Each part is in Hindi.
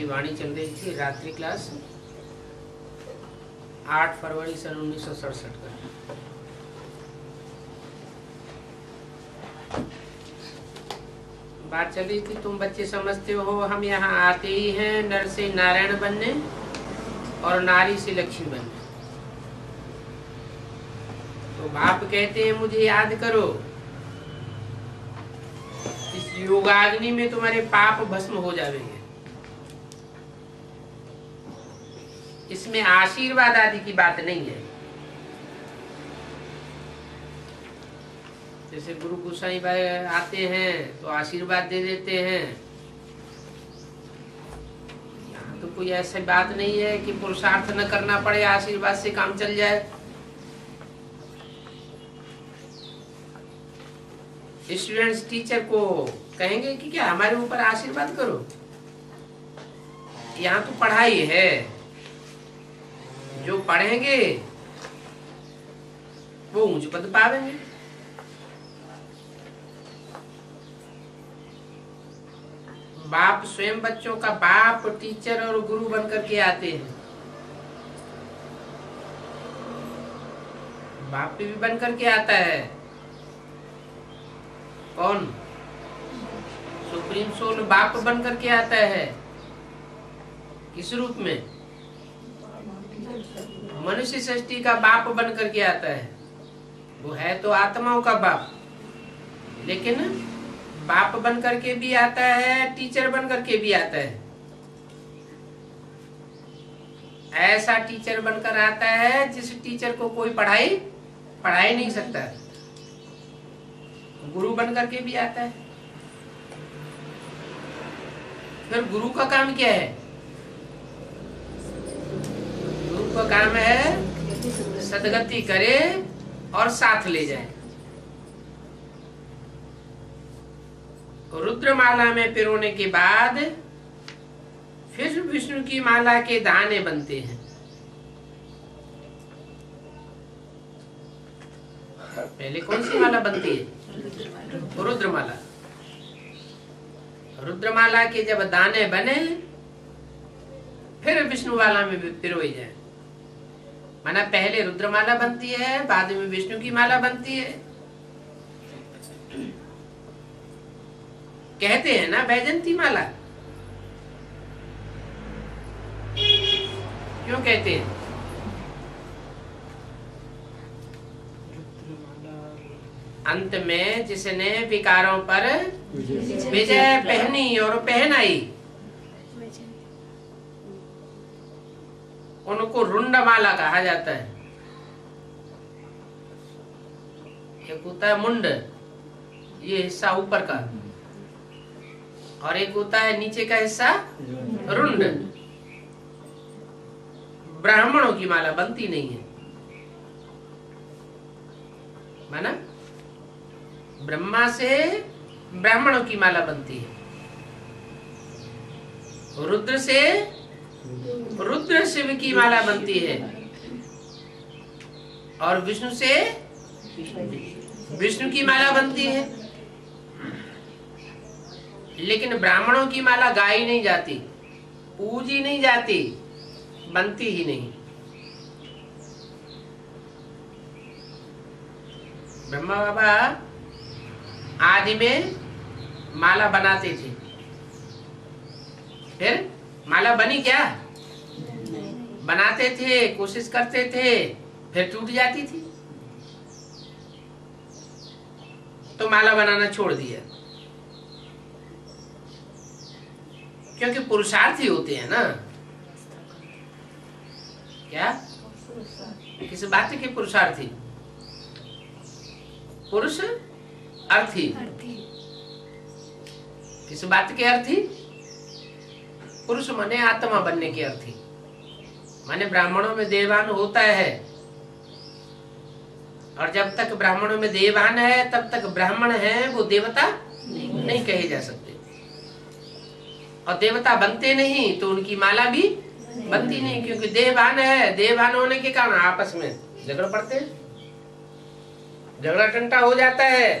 वाणी चल रही थी रात्रि क्लास 8 फरवरी सन 1967 का। बात चल रही थी, तुम बच्चे समझते हो हम यहाँ आते ही हैं नर से नारायण बनने और नारी से लक्ष्मी बनने। तो बाप कहते हैं मुझे याद करो, इस योगाग्नि में तुम्हारे पाप भस्म हो जाएंगे। इसमें आशीर्वाद आदि की बात नहीं है। जैसे गुरु गोसाई भाई आते हैं तो आशीर्वाद दे देते हैं। यहाँ तो कोई ऐसी बात नहीं है कि पुरुषार्थ न करना पड़े, आशीर्वाद से काम चल जाए। स्टूडेंट्स टीचर को कहेंगे कि क्या हमारे ऊपर आशीर्वाद करो। यहाँ तो पढ़ाई है, जो पढ़ेंगे वो ऊंच पद पावेंगे। बाप स्वयं बच्चों का बाप टीचर और गुरु बनकर के आते हैं। बाप भी बनकर के आता है। कौन? सुप्रीम सोल बाप बनकर के आता है। किस रूप में? मनुष्य सृष्टि का बाप बनकर के आता है। वो है तो आत्माओं का बाप, लेकिन बाप बनकर के भी आता है, टीचर बनकर के भी आता है। ऐसा टीचर बनकर आता है जिस टीचर को कोई पढ़ाई नहीं सकता। गुरु बनकर के भी आता है। फिर गुरु का काम क्या है? गुरु का काम है सदगति करे और साथ ले जाए। रुद्रमाला में पिरोने के बाद फिर विष्णु की माला के दाने बनते हैं। पहले कौन सी माला बनती है? रुद्रमाला। रुद्रमाला के जब दाने बने फिर विष्णु माला में पिरोई जाए। माना पहले रुद्रमाला बनती है, बाद में विष्णु की माला बनती है। कहते हैं ना वैजंती माला। क्यों कहते हैं? अंत में जिसने विकारों पर विजय पहनी और पहनाई, उनको रुंडमाला कहा जाता है। एक होता है मुंड, ये हिस्सा ऊपर का, और एक होता है नीचे का हिस्सा रुंड। ब्राह्मणों की माला बनती नहीं है। माना ब्रह्मा से ब्राह्मणों की माला बनती है, रुद्र से रुद्र शिव की माला बनती है, और विष्णु से विष्णु की माला बनती है। लेकिन ब्राह्मणों की माला गाई नहीं जाती, पूजी नहीं जाती, बनती ही नहीं। ब्रह्मा बाबा आदि में माला बनाते थे, फिर माला बनी क्या? बनाते थे, कोशिश करते थे, फिर टूट जाती थी, तो माला बनाना छोड़ दिया। क्योंकि पुरुषार्थी होते हैं ना। क्या? किस बात के पुरुषार्थी? पुरुष अर्थी। किस बात के अर्थी? पुरुष माने आत्मा बनने के अर्थी। माने ब्राह्मणों में देवान होता है, और जब तक ब्राह्मणों में देवान है तब तक ब्राह्मण है, वो देवता नहीं कहे जा सकते। और देवता बनते नहीं तो उनकी माला भी बनती नहीं, क्योंकि देवान है। देवान होने के कारण आपस में झगड़ पड़ते हैं, झगड़ा टंटा हो जाता है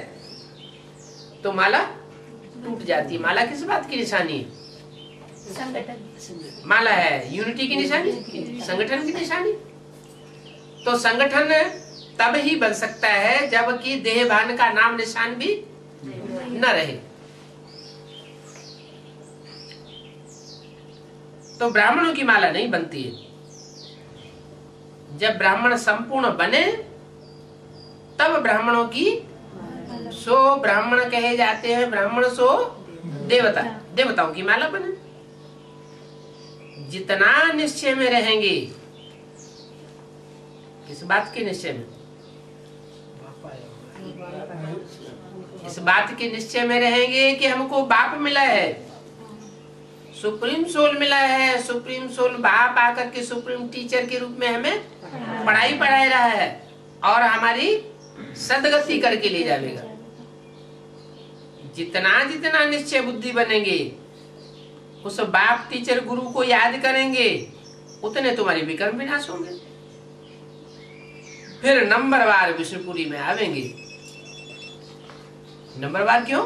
तो माला टूट जाती है। माला किस बात की निशानी है? माला है यूनिटी की निशानी, संगठन की निशानी। तो संगठन तब ही बन सकता है जबकि देहभान का नाम निशान भी न रहे। तो ब्राह्मणों की माला नहीं बनती है। जब ब्राह्मण संपूर्ण बने तब ब्राह्मणों की, सो ब्राह्मण कहे जाते हैं, ब्राह्मण सो देवता, देवताओं की माला बने। जितना निश्चय में रहेंगे, किस बात के निश्चय में? इस बात के निश्चय में रहेंगे कि हमको बाप मिला है, सुप्रीम सोल मिला है। सुप्रीम सोल बाप आकर के सुप्रीम टीचर के रूप में हमें पढ़ाई पढ़ाई रहा है और हमारी सदगति करके ले जाएगा। जितना जितना निश्चय बुद्धि बनेंगे, उस बाप टीचर गुरु को याद करेंगे, उतने तुम्हारे विकर्म विनाश होंगे। फिर नंबरवार विष्णुपुरी में आवेंगे। नंबरवार क्यों?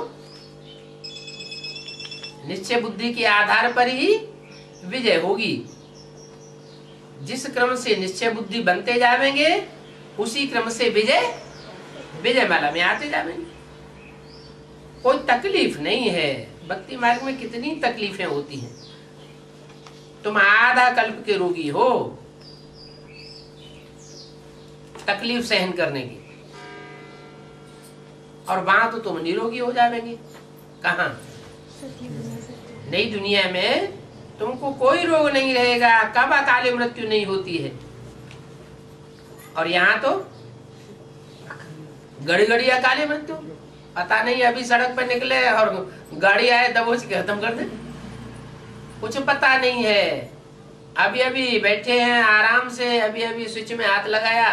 निश्चय बुद्धि के आधार पर ही विजय होगी। जिस क्रम से निश्चय बुद्धि बनते जावेंगे, उसी क्रम से विजय विजय माला में आते जावेंगे। कोई तकलीफ नहीं है। भक्ति मार्ग में कितनी तकलीफें होती हैं। तुम आधा कल्प के रोगी हो तकलीफ सहन करने की, और वहां तो तुम निरोगी हो जाएंगे। कहाँ? नई दुनिया में तुमको कोई रोग नहीं रहेगा, कब अकाली मृत्यु नहीं होती है। और यहाँ तो घड़ी घड़ी अकाली मृत्यु, पता नहीं अभी सड़क पर निकले और गाड़ी आए दबोच के खत्म कर दे, कुछ पता नहीं है। अभी अभी बैठे हैं आराम से, अभी अभी स्विच में हाथ लगाया,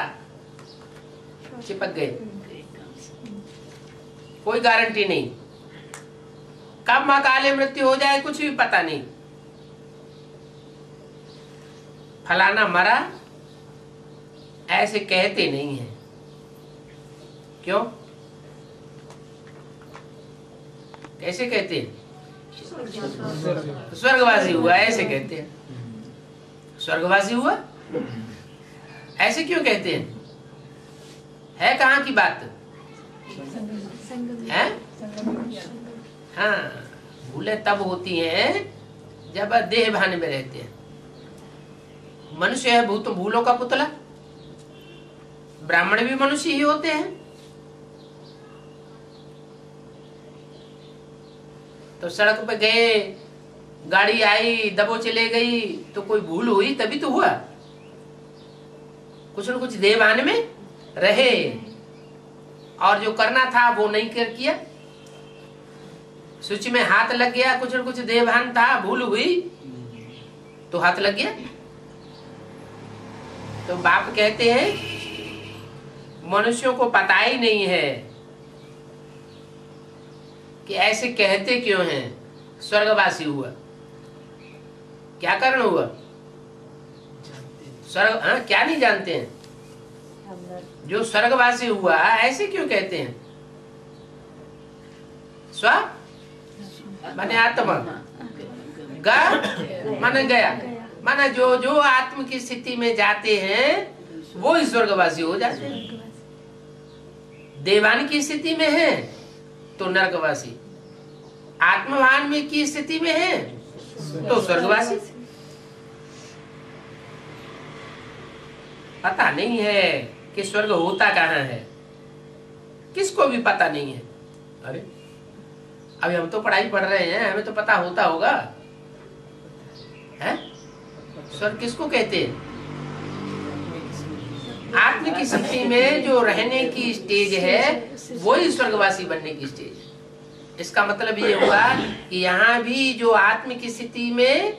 चिपक गए, कोई गारंटी नहीं। कब अकाले मृत्यु हो जाए कुछ भी पता नहीं। फलाना मरा ऐसे कहते नहीं है। क्यों? कैसे कहते हैं? स्वर्गवासी हुआ ऐसे कहते हैं। स्वर्गवासी हुआ ऐसे क्यों कहते हैं? है कहाँ की बात है? हाँ, भूले तब होती हैं जब देह भान में रहते हैं। मनुष्य है भूत भूलों का पुतला। ब्राह्मण भी मनुष्य ही होते हैं। तो सड़क पे गए, गाड़ी आई दबो चले गई, तो कोई भूल हुई तभी तो हुआ। कुछ न कुछ देह भान में रहे और जो करना था वो नहीं कर किया। स्विच में हाथ लग गया, कुछ न कुछ देह भान था, भूल हुई तो हाथ लग गया। तो बाप कहते हैं मनुष्यों को पता ही नहीं है कि ऐसे कहते क्यों हैं। स्वर्गवासी हुआ, क्या कारण हुआ? स्वर्ग, हाँ, क्या नहीं जानते हैं? जो स्वर्गवासी हुआ ऐसे क्यों कहते हैं? स्व माने आत्मा, गा माने गया, माना जो जो आत्म की स्थिति में जाते हैं वो ही स्वर्गवासी हो जाते हैं। देवान की स्थिति में है तो नरकवासी, आत्मवान में की स्थिति में है तो स्वर्गवासी। पता नहीं है कि स्वर्ग होता कहाँ है, किसको भी पता नहीं है। अरे अभी हम तो पढ़ाई पढ़ रहे हैं, हमें तो पता होता होगा है? स्वर्ग किसको कहते हैं? आत्म की स्थिति में जो रहने की स्टेज है वही स्वर्गवासी बनने की स्टेज। इसका मतलब ये हुआ कि यहाँ भी जो आत्म की स्थिति में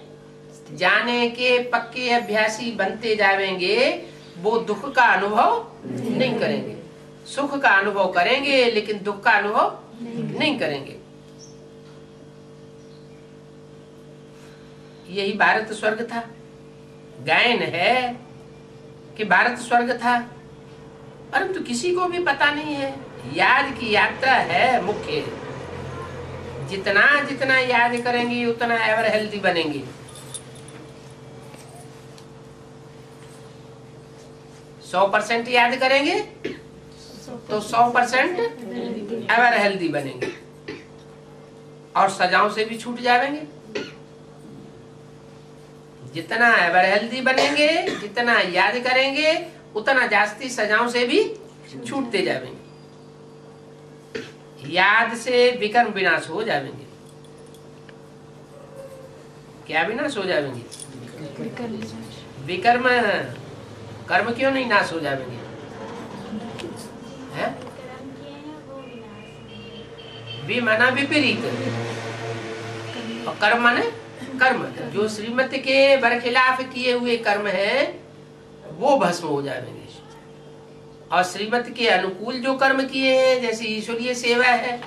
जाने के पक्के अभ्यासी बनते जाएंगे वो दुख का अनुभव नहीं करेंगे। सुख का अनुभव करेंगे लेकिन दुख का अनुभव नहीं करेंगे। यही भारत स्वर्ग था। गायन है कि भारत स्वर्ग था, परंतु किसी को भी पता नहीं है। याद की यात्रा है मुख्य। जितना जितना याद करेंगी उतना एवर हेल्दी बनेंगी। 100% याद करेंगे तो 100% एवर हेल्दी बनेंगे और सजाओं से भी छूट जाएंगे। जितना एवर हेल्दी बनेंगे, जितना याद करेंगे, उतना जास्ती सजाओं से भी छूटते जाएंगे। याद से विकर्म विनाश हो जाएंगे। क्या विनाश हो जाएंगे? विकर्म। कर्म क्यों नहीं नाश हो जाएंगे? है भी माना विपरीत और कर्म माने कर्म। जो श्रीमत के बरखिलाफ किए हुए कर्म है वो भस्म हो जाएंगे और श्रीमत के अनुकूल जो कर्म किए हैं जैसे ईश्वरीय सेवा है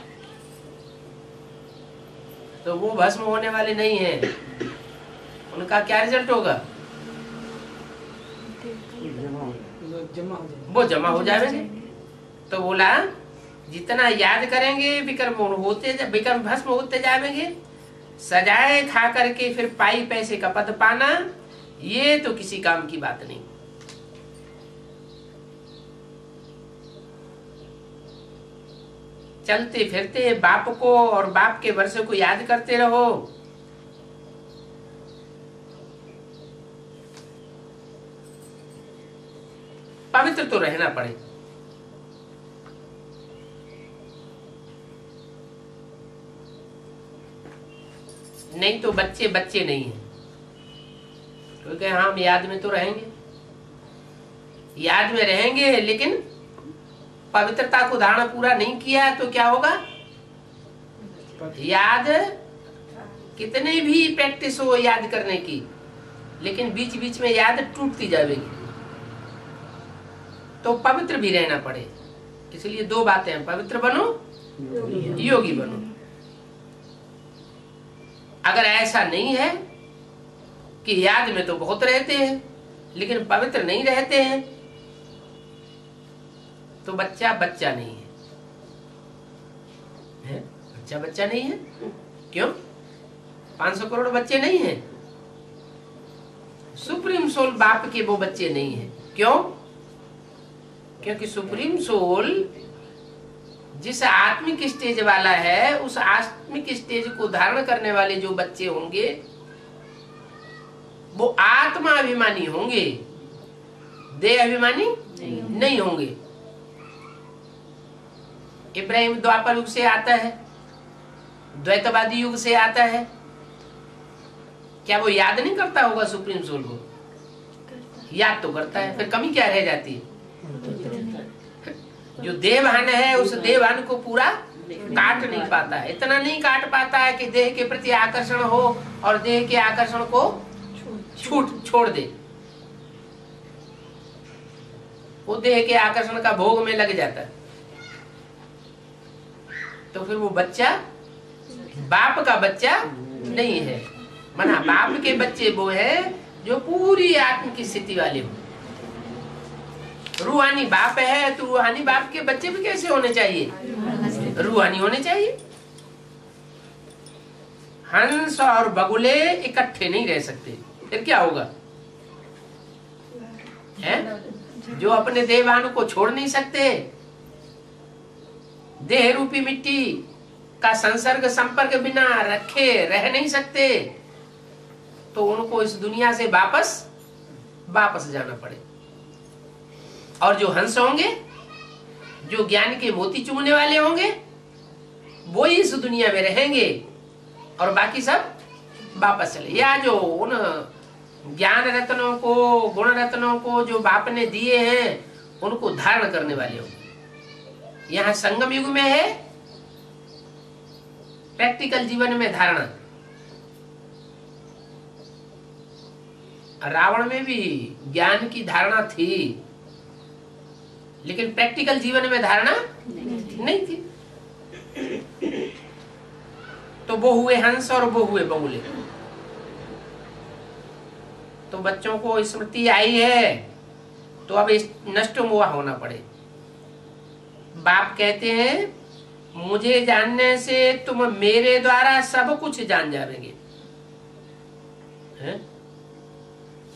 तो वो भस्म होने वाले नहीं है। उनका क्या रिजल्ट होगा? वो जमा हो जाएंगे। तो बोला जितना याद करेंगे विकर्म भस्म होते जाएंगे। सजाए खा करके फिर पाई पैसे का पद पाना ये तो किसी काम की बात नहीं। चलते फिरते बाप को और बाप के वर्षों को याद करते रहो। पवित्र तो रहना पड़े। नहीं तो बच्चे बच्चे नहीं है। क्योंकि हम याद में तो रहेंगे, याद में रहेंगे, लेकिन पवित्रता को धारण पूरा नहीं किया तो क्या होगा? याद कितने भी प्रैक्टिस हो याद करने की, लेकिन बीच बीच में याद टूटती जाएगी। तो पवित्र भी रहना पड़े। इसलिए दो बातें हैं, पवित्र बनो, योगी बनो। अगर ऐसा नहीं है कि याद में तो बहुत रहते हैं लेकिन पवित्र नहीं रहते हैं तो बच्चा बच्चा नहीं है, बच्चा बच्चा नहीं है। क्यों? 500 करोड़ बच्चे नहीं हैं। सुप्रीम सोल बाप के वो बच्चे नहीं हैं। क्यों? क्योंकि सुप्रीम सोल जिस आत्मिक स्टेज वाला है उस आत्मिक स्टेज को धारण करने वाले जो बच्चे होंगे वो आत्मा अभिमानी होंगे, देह अभिमानी नहीं होंगे। इब्राहिम द्वापर युग से आता है, द्वैतवादी युग से आता है। क्या वो याद नहीं करता होगा सुप्रीम सोल को? याद तो करता है। फिर कमी क्या रह जाती है? जो देवहन है उस देवहन को पूरा काट नहीं पाता है। इतना नहीं काट पाता है कि देह के प्रति आकर्षण हो और देह के आकर्षण को छोड़ दे। वो देह के आकर्षण का भोग में लग जाता है। तो फिर वो बच्चा बाप का बच्चा नहीं है। मना बाप के बच्चे वो है जो पूरी आत्म की स्थिति वाले हो। रूहानी बाप है तो रूहानी बाप के बच्चे भी कैसे होने चाहिए? रूहानी होने चाहिए। हंस और बगुले इकट्ठे नहीं रह सकते। फिर क्या होगा? है? जो अपने देवान को छोड़ नहीं सकते, देह रूपी मिट्टी का संसर्ग संपर्क बिना रखे रह नहीं सकते, तो उनको इस दुनिया से वापस जाना पड़े। और जो हंस होंगे, जो ज्ञान के मोती चुगने वाले होंगे, वो ही इस दुनिया में रहेंगे और बाकी सब वापस चले। या जो उन ज्ञान रत्नों को, गुण रत्नों को जो बाप ने दिए हैं उनको धारण करने वाले होंगे। यहाँ संगम युग में है प्रैक्टिकल जीवन में धारणा। रावण में भी ज्ञान की धारणा थी लेकिन प्रैक्टिकल जीवन में धारणा नहीं थी। तो वो हुए हंस और वो हुए बगुले। तो बच्चों को स्मृति आई है तो अब नष्ट मोह होना पड़े। बाप कहते हैं मुझे जानने से तुम मेरे द्वारा सब कुछ जान जाओगे।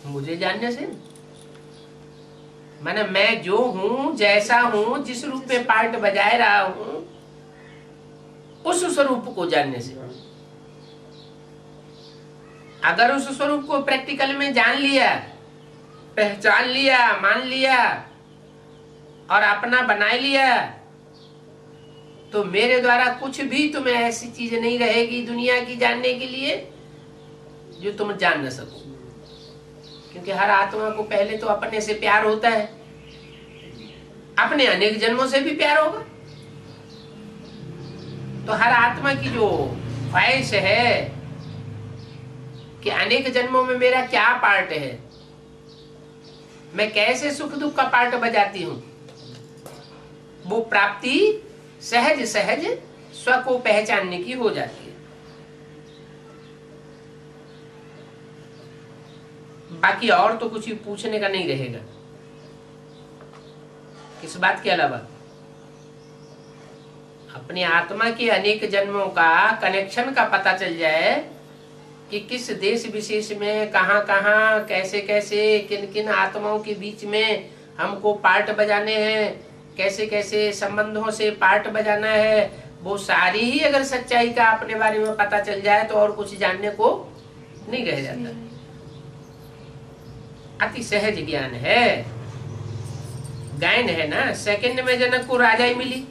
मुझे जानने से माने मैं जो हूं, जैसा हूं, जिस रूप में पार्ट बजाए रहा हूं, उस स्वरूप को जानने से। अगर उस स्वरूप को प्रैक्टिकल में जान लिया, पहचान लिया, मान लिया और अपना बना लिया, तो मेरे द्वारा कुछ भी तुम्हें ऐसी चीज नहीं रहेगी दुनिया की जानने के लिए जो तुम जान न सको। क्योंकि हर आत्मा को पहले तो अपने से प्यार होता है, अपने अनेक जन्मों से भी प्यार होगा। तो हर आत्मा की जो ख्वाहिश है कि अनेक जन्मों में मेरा क्या पार्ट है, मैं कैसे सुख दुख का पार्ट बजाती हूं, वो प्राप्ति सहज सहज स्व को पहचानने की हो जाती है। बाकी और तो कुछ पूछने का नहीं रहेगा। किस बात के अलावा अपनी आत्मा के अनेक जन्मों का कनेक्शन का पता चल जाए कि किस देश विशेष में कहां कहां कैसे कैसे किन किन आत्माओं के बीच में हमको पार्ट बजाने हैं, कैसे कैसे संबंधों से पार्ट बजाना है, वो सारी ही अगर सच्चाई का अपने बारे में पता चल जाए तो और कुछ जानने को नहीं रह जाता। अति सहज ज्ञान है, गायन है ना। सेकंड में जनक को राजा ही मिली,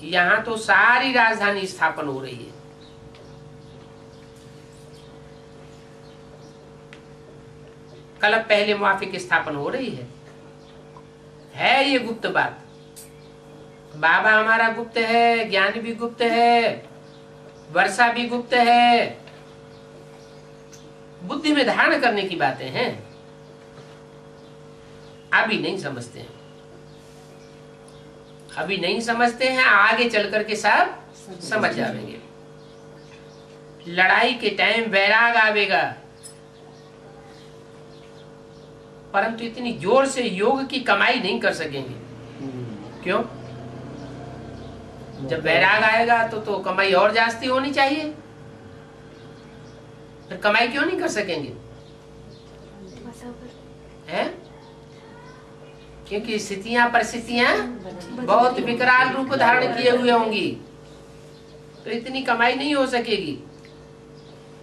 यहाँ तो सारी राजधानी स्थापन हो रही है। कल पहले मुआफिक स्थापन हो रही है ये गुप्त बात। बाबा हमारा गुप्त है, ज्ञान भी गुप्त है, वर्षा भी गुप्त है, बुद्धि में धारण करने की बातें हैं, अभी नहीं समझते हैं, अभी नहीं समझते हैं, आगे चल करके सब समझ जाएंगे। लड़ाई के टाइम वैराग आवेगा, परंतु इतनी जोर से योग की कमाई नहीं कर सकेंगे। क्यों? जब वैराग आएगा तो कमाई और जास्ती होनी चाहिए, फिर कमाई क्यों नहीं कर सकेंगे? है? क्योंकि स्थितियां परिस्थितियां बहुत विकराल रूप धारण किए हुए होंगी, तो इतनी कमाई नहीं हो सकेगी।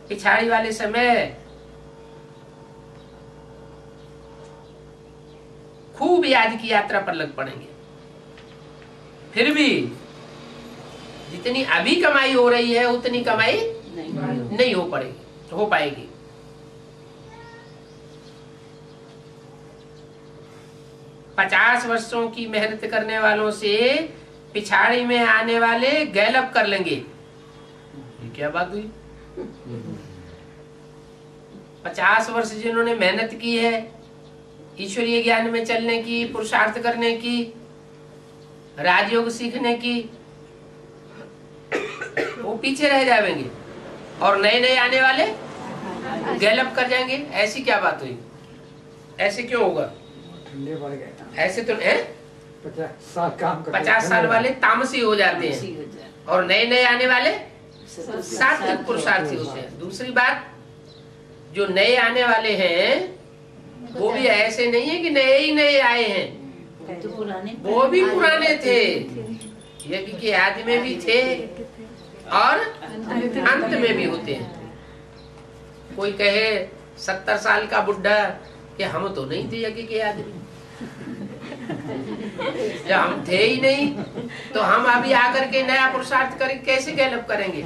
पिछाड़ी वाले समय खूब याद की यात्रा पर लग पड़ेंगे, फिर भी जितनी अभी कमाई हो रही है उतनी कमाई नहीं हो पाएगी। पचास वर्षों की मेहनत करने वालों से पिछाड़ी में आने वाले गैलअप कर लेंगे। ये क्या बात हुई? 50 वर्ष जिन्होंने मेहनत की है ईश्वरीय ज्ञान में चलने की, पुरुषार्थ करने की, राजयोग सीखने की, वो पीछे रह जाएंगे और नए नए आने वाले गैलअप कर जाएंगे। ऐसी क्या बात हुई? ऐसे क्यों होगा? ऐसे तो 50 साल वाले तामसी हो जाते हैं और नए नए आने वाले सात्विक पुरुषार्थी होते हैं। दूसरी बात, जो नए आने वाले हैं वो भी ऐसे नहीं है कि नए ही नए आए हैं, वो भी पुराने थे, यज्ञ के आदि में भी थे और अंत में भी होते हैं। कोई कहे 70 साल का बुढ़ा कि हम तो नहीं थे यज्ञ के आदि में, जब हम थे ही नहीं तो हम अभी आकर के नया पुरुषार्थ कर कैसे गैलअप करेंगे?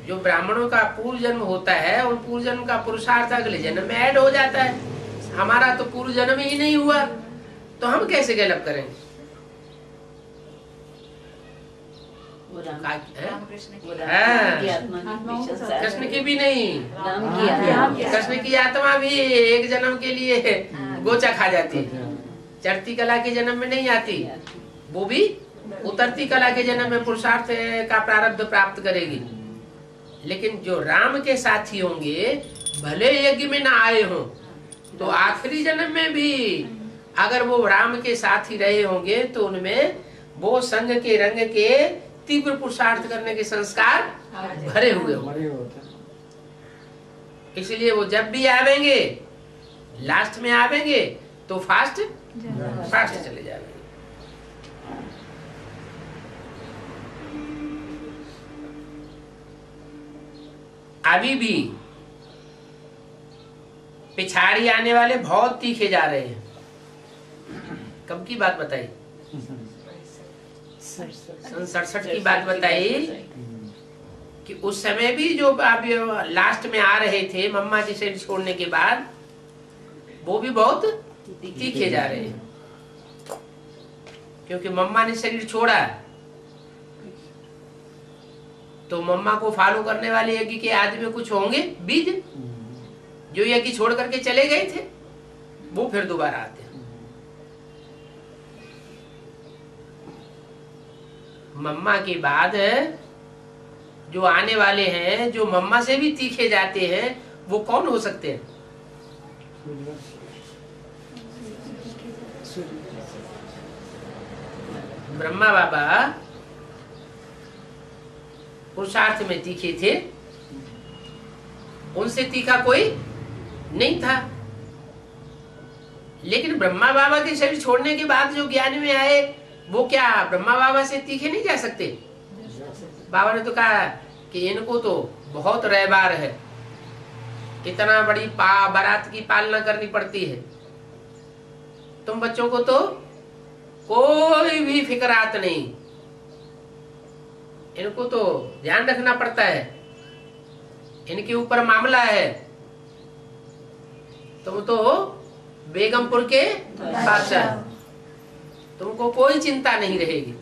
जो ब्राह्मणों का पूर्व जन्म होता है उन पूर्व जन्म का पुरुषार्थ अगले जन्म में ऐड हो जाता है। हमारा तो पूर्व जन्म ही नहीं हुआ तो हम कैसे गैलअप करेंगे? कृष्ण की भी नहीं, कृष्ण की आत्मा भी एक जन्म के लिए गोचा खा जाती है, चढ़ती कला के जन्म में नहीं आती, वो भी उतरती कला के जन्म में पुरुषार्थ का प्रारब्ध प्राप्त करेगी। लेकिन जो राम के साथी होंगे भले यज्ञ में ना आए हों तो आखिरी जन्म में भी अगर वो राम के साथ ही रहे होंगे तो उनमें वो संग के रंग के तीव्र पुरुषार्थ करने के संस्कार भरे हुए होते। इसलिए वो जब भी आवेंगे, लास्ट में आवेंगे तो फास्ट चले जाएंगे। अभी भी पिछाड़ी आने वाले बहुत तीखे जा रहे हैं। कब की बात बताई? 67 की बात बताई कि उस समय भी जो अभी लास्ट में आ रहे थे मम्मा जी से छोड़ने के बाद, वो भी बहुत तीखे जा रहे हैं, क्योंकि मम्मा ने शरीर छोड़ा तो मम्मा को फॉलो करने वाले यज्ञ के आदि में कुछ होंगे बीज, जो यज्ञ छोड़ करके चले गए थे वो फिर दोबारा आते हैं। मम्मा के बाद जो आने वाले हैं, जो मम्मा से भी तीखे जाते हैं, वो कौन हो सकते हैं? ब्रह्मा बाबा पुरुषार्थ में तीखे थे, उनसे तीखा कोई नहीं था। लेकिन ब्रह्मा बाबा के शरीर छोड़ने के बाद जो ज्ञान में आए, वो क्या ब्रह्मा बाबा से तीखे नहीं जा सकते? बाबा ने तो कहा कि इनको तो बहुत रहबार है, कितना बड़ी बारात की पालना करनी पड़ती है, तुम बच्चों को तो कोई भी फिक्रात नहीं, इनको तो ध्यान रखना पड़ता है, इनके ऊपर मामला है, तुम तो बेगमपुर के बादशाह, तुमको कोई चिंता नहीं रहेगी।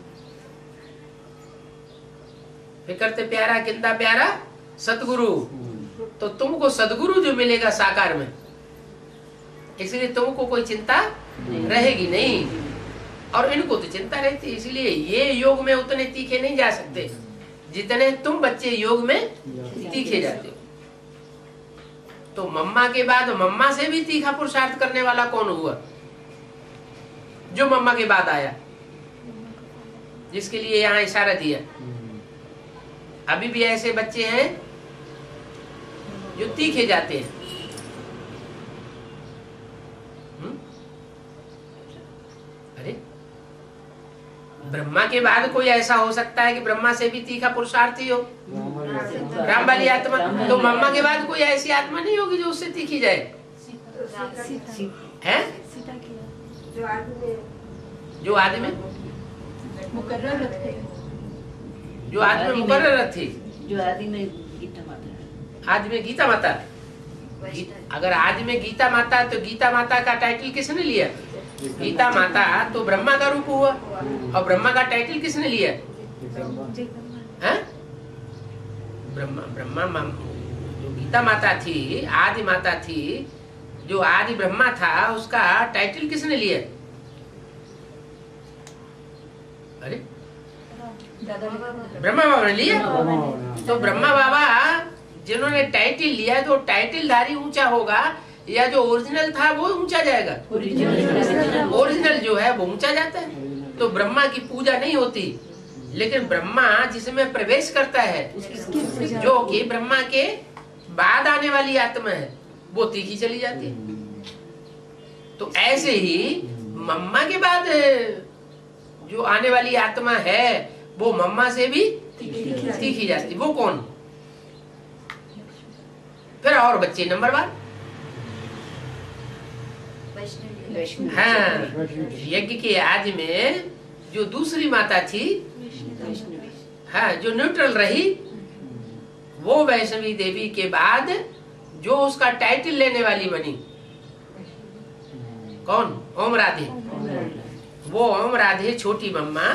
फिक्र प्यारा किंदा प्यारा सतगुरु, तो तुमको सदगुरु जो मिलेगा साकार में, इसलिए तुमको कोई चिंता रहेगी नहीं, और इनको तो चिंता रहती है। इसलिए ये योग में उतने तीखे नहीं जा सकते जितने तुम बच्चे योग में तीखे जाते हो। तो मम्मा के बाद मम्मा से भी तीखा पुरुषार्थ करने वाला कौन हुआ? जो मम्मा के बाद आया, जिसके लिए यहाँ इशारा दिया। अभी भी ऐसे बच्चे हैं जो तीखे जाते हैं। अरे ब्रह्मा के बाद कोई ऐसा हो सकता है कि ब्रह्मा से भी तीखा पुरुषार्थी हो, राम वाली आत्मा, तो मम्मा के बाद कोई ऐसी आत्मा नहीं होगी जो उससे तीखी जाए, है? जो आदमी मुकर्रर थी, जो आदमी मुकर्रर थी, जो आदि में गीता माता, आदि में गीता माता। अगर आदि में गीता माता, तो गीता माता का टाइटल किसने लिया? गीता माता तो ब्रह्मा का रूप हुआ, और ब्रह्मा का टाइटल किसने लिया? ब्रह्मा जो गीता माता थी, आदि माता थी, जो आदि ब्रह्मा था, उसका टाइटल किसने लिया? अरे ब्रह्मा बाबा ने लिया। तो ब्रह्मा बाबा जिन्होंने टाइटल लिया, तो टाइटलधारी ऊंचा होगा, या जो ओरिजिनल था वो ऊंचा जाएगा? ओरिजिनल जो है वो ऊंचा जाता है। तो ब्रह्मा की पूजा नहीं होती, लेकिन ब्रह्मा जिसमें प्रवेश करता है, जो कि ब्रह्मा के बाद आने वाली आत्मा है, वो तीखी चली जाती है। तो ऐसे ही मम्मा के बाद जो आने वाली आत्मा है, वो मम्मा से भी तीखी जाती। वो कौन? फिर और बच्चे नंबरवार। हाँ, यज्ञ के आदि में जो दूसरी माता थी, हाँ, जो न्यूट्रल रही, वो वैष्णवी देवी के बाद जो उसका टाइटल लेने वाली बनी, कौन? ओम राधे। वो ओम राधे छोटी मम्मा,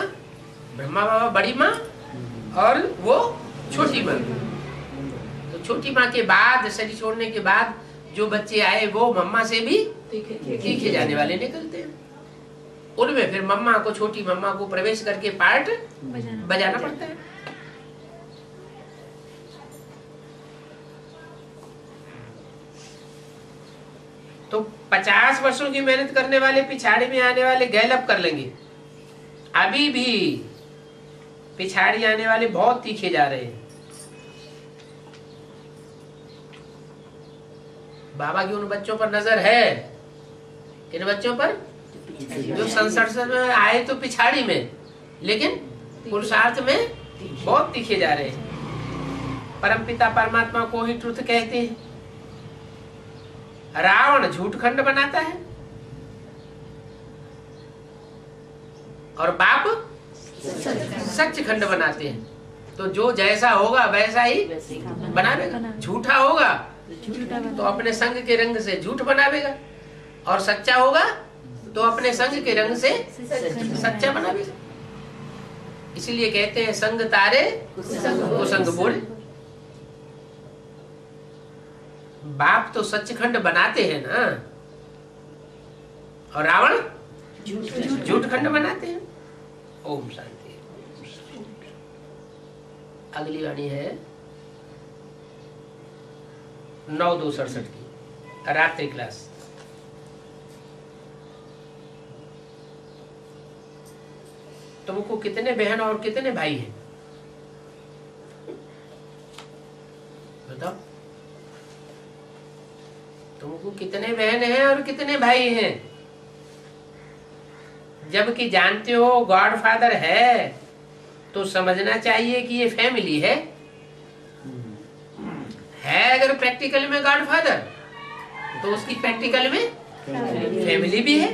ब्रह्मा बाबा बड़ी माँ, और वो छोटी माँ। तो छोटी माँ के बाद, शरीर छोड़ने के बाद जो बच्चे आए, वो मम्मा से भी तीखे जाने वाले निकलते हैं। उनमें फिर मम्मा को, छोटी मम्मा को प्रवेश करके पार्ट बजाना पड़ता है। तो 50 वर्षों की मेहनत करने वाले पिछाड़ी में आने वाले गैलअप कर लेंगे, अभी भी पिछाड़ी आने वाले बहुत तीखे जा रहे हैं। बाबा की उन बच्चों पर नजर है, इन बच्चों पर जो संसद में आए तो पिछाड़ी में, लेकिन पुरुषार्थ में बहुत तीखे जा रहे हैं। परमपिता परमात्मा को ही ट्रुथ कहते हैं। रावण झूठ खंड बनाता है और बाप सच खंड बनाते हैं। तो जो जैसा होगा वैसा ही बनावेगा। झूठा होगा तो अपने संग के रंग से झूठ बनावेगा, और सच्चा होगा तो अपने संग के रंग से सच्चा बनावेगा। इसलिए कहते हैं संग तारे कुसंग बोले। बाप तो सचखंड बनाते हैं ना, और रावण झूठ खंड बनाते हैं। ओम शांति। अगली वाणी है 9/2/67 की रात्रि क्लास। तुमको कितने बहन और कितने भाई हैं? बताओ, तुमको कितने बहन हैं और कितने भाई हैं? जबकि जानते हो गॉड फादर है, तो समझना चाहिए कि ये फैमिली है। अगर प्रैक्टिकल में गॉड फादर, तो उसकी प्रैक्टिकल में फैमिली भी है।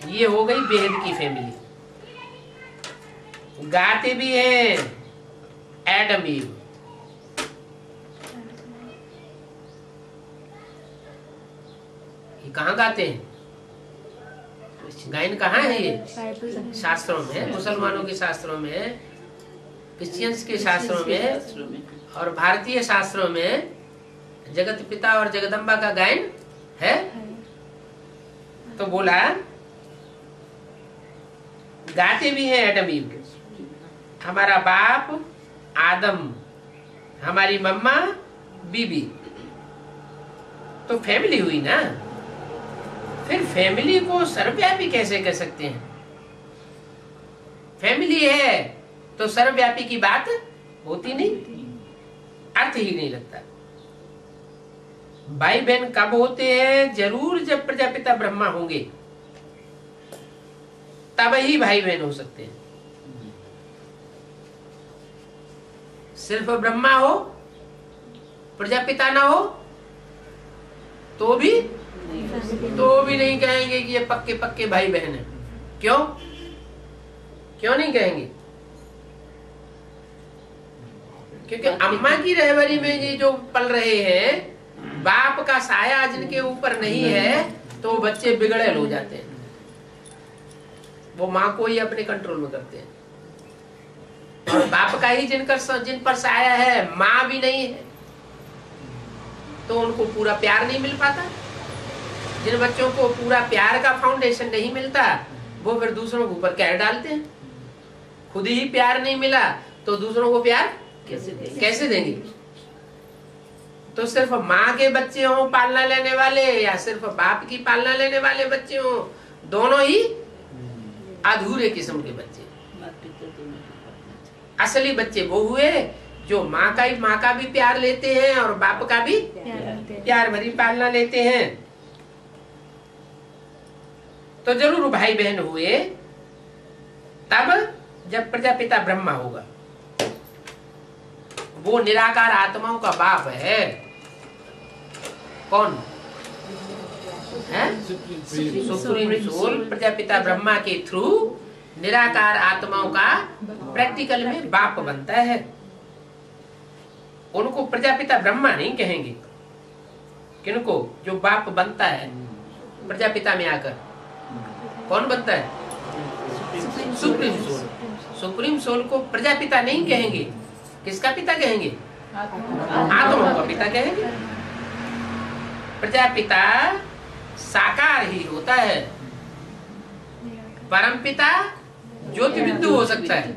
ये हो गई बेहद की फैमिली। गाते भी हैं एडम ईव। ये कहाँ गाते हैं? गायन कहाँ है? ये शास्त्रों में है, मुसलमानों के शास्त्रों में है, क्रिश्चियंस के शास्त्रों में, और भारतीय शास्त्रों में जगत पिता और जगदम्बा का गायन है। तो बोला गाते भी हैं एडम ईव। हमारा बाप आदम, हमारी मम्मा बीबी, तो फैमिली हुई ना। फिर फैमिली को सर्वव्यापी कैसे कह सकते हैं? फैमिली है तो सर्वव्यापी की बात होती नहीं, अर्थ ही नहीं लगता। भाई बहन कब होते हैं? जरूर जब प्रजापिता ब्रह्मा होंगे, तब ही भाई बहन हो सकते हैं। सिर्फ ब्रह्मा हो, प्रजापिता ना हो, तो भी नहीं कहेंगे कि ये पक्के पक्के भाई बहन हैं। क्यों नहीं कहेंगे? क्योंकि अम्मा की रहबरी में ये जो पल रहे हैं, बाप का साया जिनके ऊपर नहीं है, तो बच्चे बिगड़ेल हो जाते हैं। वो माँ को ही अपने कंट्रोल में करते हैं, और बाप का ही जिन पर साया है, माँ भी नहीं है, तो उनको पूरा प्यार नहीं मिल पाता। जिन बच्चों को पूरा प्यार का फाउंडेशन नहीं मिलता, वो फिर दूसरों के ऊपर कहर डालते हैं। खुद ही प्यार नहीं मिला तो दूसरों को प्यार कैसे देंगे? तो सिर्फ माँ के बच्चे हों पालना लेने वाले, या सिर्फ बाप की पालना लेने वाले बच्चे हों, दोनों ही अधूरे किस्म के बच्चे। असली बच्चे वो हुए जो माँ का भी प्यार लेते हैं और बाप का भी प्यार भरी पालना लेते हैं। तो जरूर भाई बहन हुए तब जब प्रजापिता ब्रह्मा होगा। वो निराकार आत्माओं का बाप है। कौन है? सुप्रीम सोल प्रजापिता ब्रह्मा के थ्रू निराकार आत्माओं का प्रैक्टिकल में बाप बनता है। उनको प्रजापिता ब्रह्मा नहीं कहेंगे। किनको? जो बाप बनता है प्रजापिता में आकर। कौन बनता है? Supreme soul. सुप्रीम सोल को प्रजापिता नहीं कहेंगे। किसका पिता कहेंगे? आत्माओं का पिता कहेंगे। प्रजापिता साकार ही होता है। परम पिता ज्योति बिंदु हो सकता है,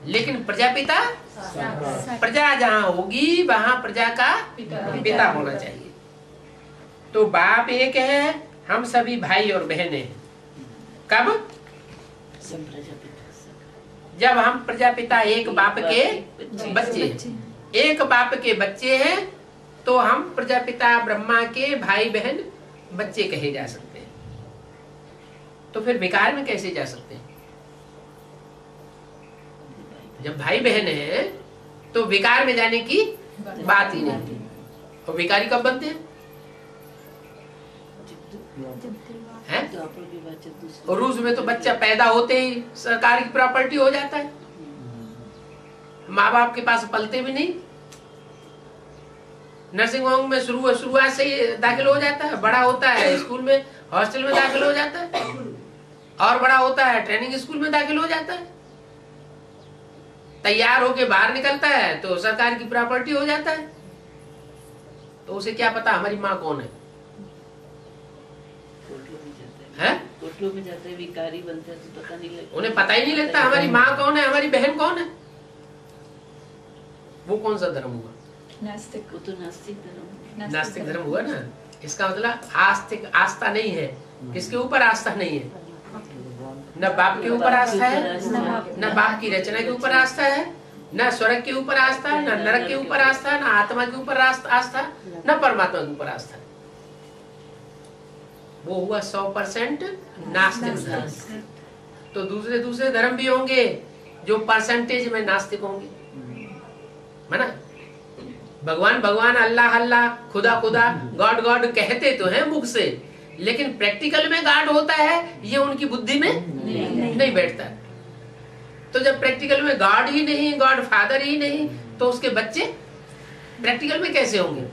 लेकिन प्रजापिता, प्रजा जहां होगी वहां प्रजा का पिता होना चाहिए। तो बाप एक है, हम सभी भाई और बहनें हैं। कब? जब हम प्रजापिता एक बाप के बच्चे, एक बाप के बच्चे हैं, तो हम प्रजापिता ब्रह्मा के भाई बहन बच्चे कहे जा सकते हैं। तो फिर विकार में कैसे जा सकते हैं? जब भाई बहन है तो विकार में जाने की बात ही नहीं। और विकारी कब बनते हैं? और रूस में तो बच्चा पैदा होते ही सरकार की प्रॉपर्टी हो जाता है, माँ बाप के पास पलते भी नहीं। नर्सिंग होम में शुरुआत से ही दाखिल हो जाता है, बड़ा होता है स्कूल में, हॉस्टल में दाखिल हो जाता है, और बड़ा होता है ट्रेनिंग स्कूल में दाखिल हो जाता है। तैयार होके बाहर निकलता है तो सरकार की प्रॉपर्टी हो जाता है। तो उसे क्या पता हमारी माँ कौन है? कोटलों में जाते हैं, विकारी बनते हैं तो पता नहीं लगता, उन्हें पता ही नहीं लगता हमारी माँ कौन है, हमारी बहन कौन है। वो कौन सा धर्म हुआ? नास्तिक। वो तो नास्तिक धर्म, नास्तिक धर्म हुआ ना। इसका मतलब आस्तिक आस्था नहीं है। किसके ऊपर आस्था नहीं है? न बाप के ऊपर आस्था है, न बाप की रचना के ऊपर आस्था है, न स्वर्ग के ऊपर आस्था, न नरक के ऊपर आस्था, न आत्मा के ऊपर आस्था, न परमात्मा के ऊपर आस्था। वो हुआ 100% नास्तिक धर्म। तो दूसरे धर्म भी होंगे जो परसेंटेज में नास्तिक होंगे, है ना। भगवान भगवान, अल्लाह अल्लाह, खुदा खुदा, गॉड गॉड कहते तो हैं मुख से, लेकिन प्रैक्टिकल में गॉड होता है ये उनकी बुद्धि में नहीं बैठता। तो जब प्रैक्टिकल में गॉड ही नहीं, गॉड फादर ही नहीं, तो उसके बच्चे प्रैक्टिकल में कैसे होंगे?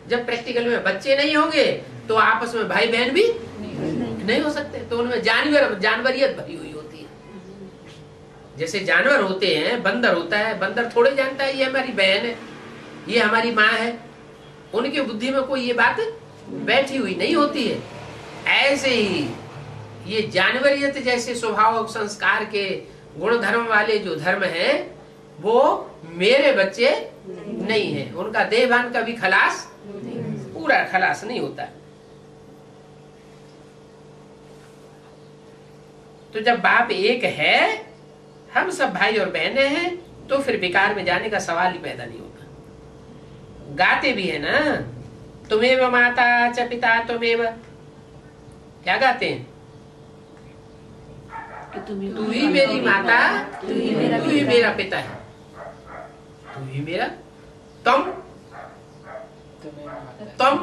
जब प्रैक्टिकल में बच्चे नहीं होंगे तो आपस में भाई बहन भी नहीं हो सकते। तो उनमें जानवरियत भरी हुई होती है। जैसे जानवर होते हैं, बंदर होता है, बंदर थोड़े जानता है ये हमारी बहन है, ये हमारी माँ है। उनकी बुद्धि में कोई ये बात बैठी हुई नहीं होती है। ऐसे ही ये जानवरियत जैसे स्वभाव संस्कार के गुण धर्म वाले जो धर्म है वो मेरे बच्चे नहीं है। उनका देहभान का भी खलास, पूरा खलास नहीं होता। तो जब बाप एक है, हम सब भाई और बहनें हैं, तो फिर विकार में जाने का सवाल ही पैदा नहीं होता। गाते भी है ना, तुमेव माता च पिता तुमेव। क्या गाते हैं? तू ही मेरी माता, तू ही मेरा पिता है, तू ही मेरा। तम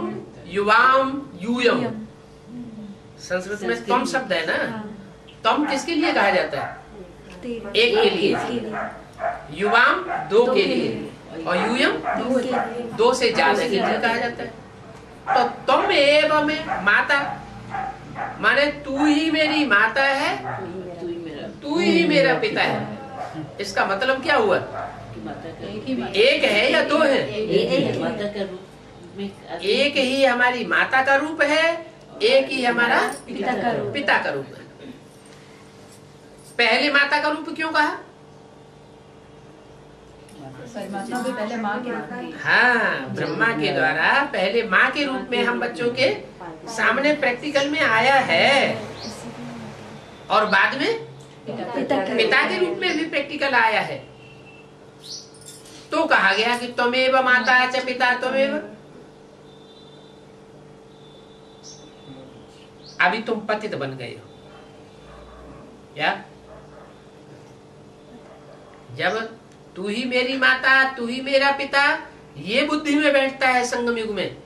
युवाम यूयम। संस्कृत में तम शब्द है ना। तम किसके लिए कहा जाता है? एक के लिए। युवाम दो के लिए, और यूयम दो से ज्यादा के लिए कहा जाता है। तो तुम एवं माता माने तू ही मेरी माता है, तू ही मेरा पिता है। इसका मतलब क्या हुआ? एक है या दो है? एक ही हमारी माता का रूप है, एक ही हमारा पिता का रूप है। पहले माता का रूप क्यों कहा? परमात्मा भी पहले माँ के रूप में। हाँ, ब्रह्मा के द्वारा पहले माँ के रूप में हम बच्चों के सामने प्रैक्टिकल में आया है, और बाद में पिता के रूप में भी प्रैक्टिकल आया है। तो कहा गया कि त्वमेव माता च पिता त्वमेव। अभी तुम पतित बन गए हो क्या? जब तू ही मेरी माता, तू ही मेरा पिता, ये बुद्धि में बैठता है संगम युग में,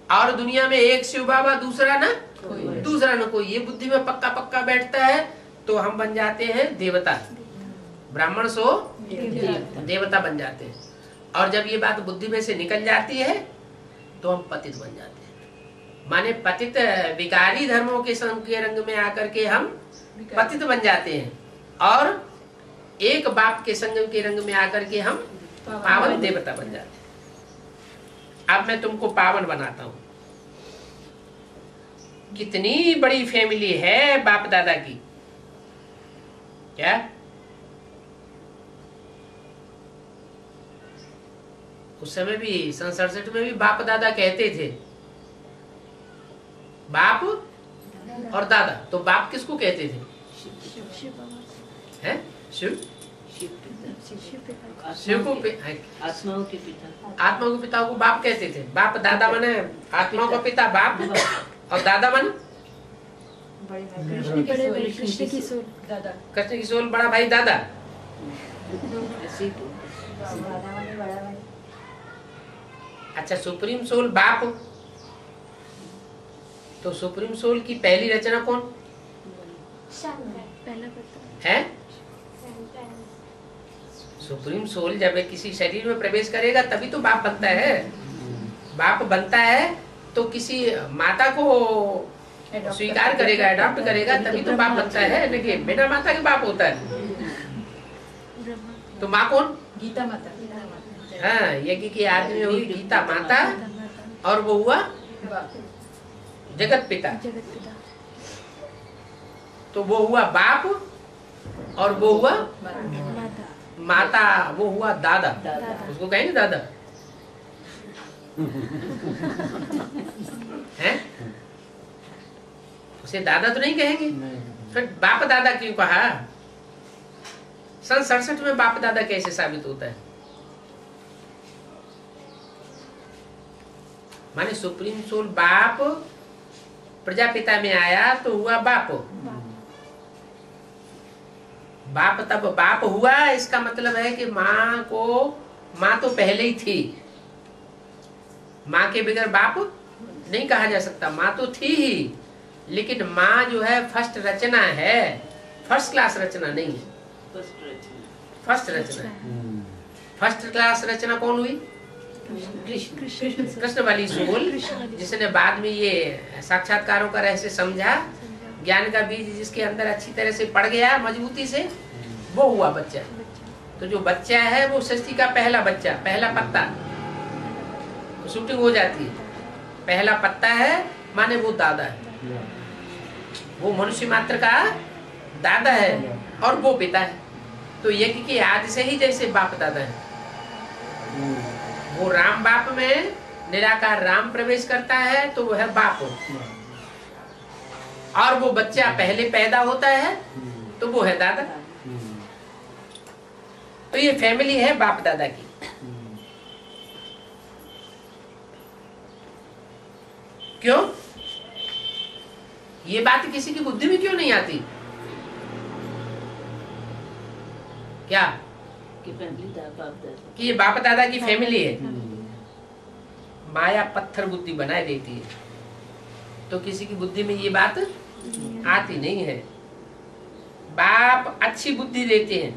और दुनिया में एक शिव बाबा दूसरा न कोई, ये बुद्धि में पक्का पक्का बैठता है, तो हम बन जाते हैं देवता। ब्राह्मण सो देवता बन जाते हैं। और जब ये बात बुद्धि में से निकल जाती है तो हम पतित बन जाते हैं। माने पतित विकारी धर्मों के संग के रंग में आकर के हम पतित बन जाते हैं, और एक बाप के संगम के रंग में आकर के हम पावन देवता बन जाते हैं। अब मैं तुमको पावन बनाता हूं। कितनी बड़ी फैमिली है बाप दादा की, क्या? उस समय भी 67 में भी बाप दादा कहते थे, बाप और दादा। तो बाप किसको कहते थे? है शिव शिव पिता, शिव को आत्माओं के पिता, आत्मा को पिता को बाप कहते थे। बाप दादा माने आत्मा का पिता बाप, और दादा माने कृष्ण की सोल दादा, कृष्ण की सोल बड़ा भाई दादा। ऐसे ही बोलते हैं। अच्छा, सुप्रीम सोल बाप, तो सुप्रीम सोल की पहली रचना कौन है? सुप्रीम सोल जब किसी शरीर में प्रवेश करेगा तभी तो बाप बनता है। बाप बनता है तो किसी माता को स्वीकार करेगा, अडॉप्ट करेगा, तभी तो बाप बनता है। लेकिन बिना माता के बाप होता है। तो माँ कौन? गीता माता। हाँ, यज्ञ की आदमी हुई गीता माता, और वो हुआ जगत पिता। तो वो हुआ बाप, और वो हुआ माता, वो हुआ दादा। उसको कहेंगे दादा हैं? उसे दादा तो नहीं कहेंगे। फिर बाप दादा क्यों कहा? सन 67 में बाप दादा कैसे साबित होता है? माने सुप्रीम सोल बाप प्रजापिता में आया तो हुआ बाप। बाप तब बाप हुआ, इसका मतलब है कि माँ तो पहले ही थी। माँ के बगैर बाप नहीं कहा जा सकता। माँ तो थी ही, लेकिन माँ जो है फर्स्ट रचना है, फर्स्ट क्लास रचना नहीं है। फर्स्ट रचना, फर्स्ट क्लास रचना कौन हुई? कृष्ण वाली सोल, जिसने बाद में ये साक्षात्कारों का रहस्य समझा, ज्ञान का बीज जिसके अंदर अच्छी तरह से पड़ गया मजबूती से, वो हुआ बच्चा। तो जो बच्चा है वो सृष्टि का पहला बच्चा, पहला पत्ता, शूटिंग हो जाती है। पहला पत्ता है माने वो दादा है, वो मनुष्य मात्र का दादा है, और वो पिता है। तो यज्ञ की आदि से ही जैसे बाप दादा है, वो राम बाप में निराकार राम प्रवेश करता है तो वो है बाप, और वो बच्चा पहले पैदा होता है तो वो है दादा। तो ये फैमिली है बाप दादा की। क्यों? ये बात किसी की बुद्धि में क्यों नहीं आती? क्या कि ये बाप दादा की फैमिली है? माया पत्थर बुद्धि बनाए देती है, तो किसी की बुद्धि में ये बात आती नहीं है। बाप अच्छी बुद्धि देते हैं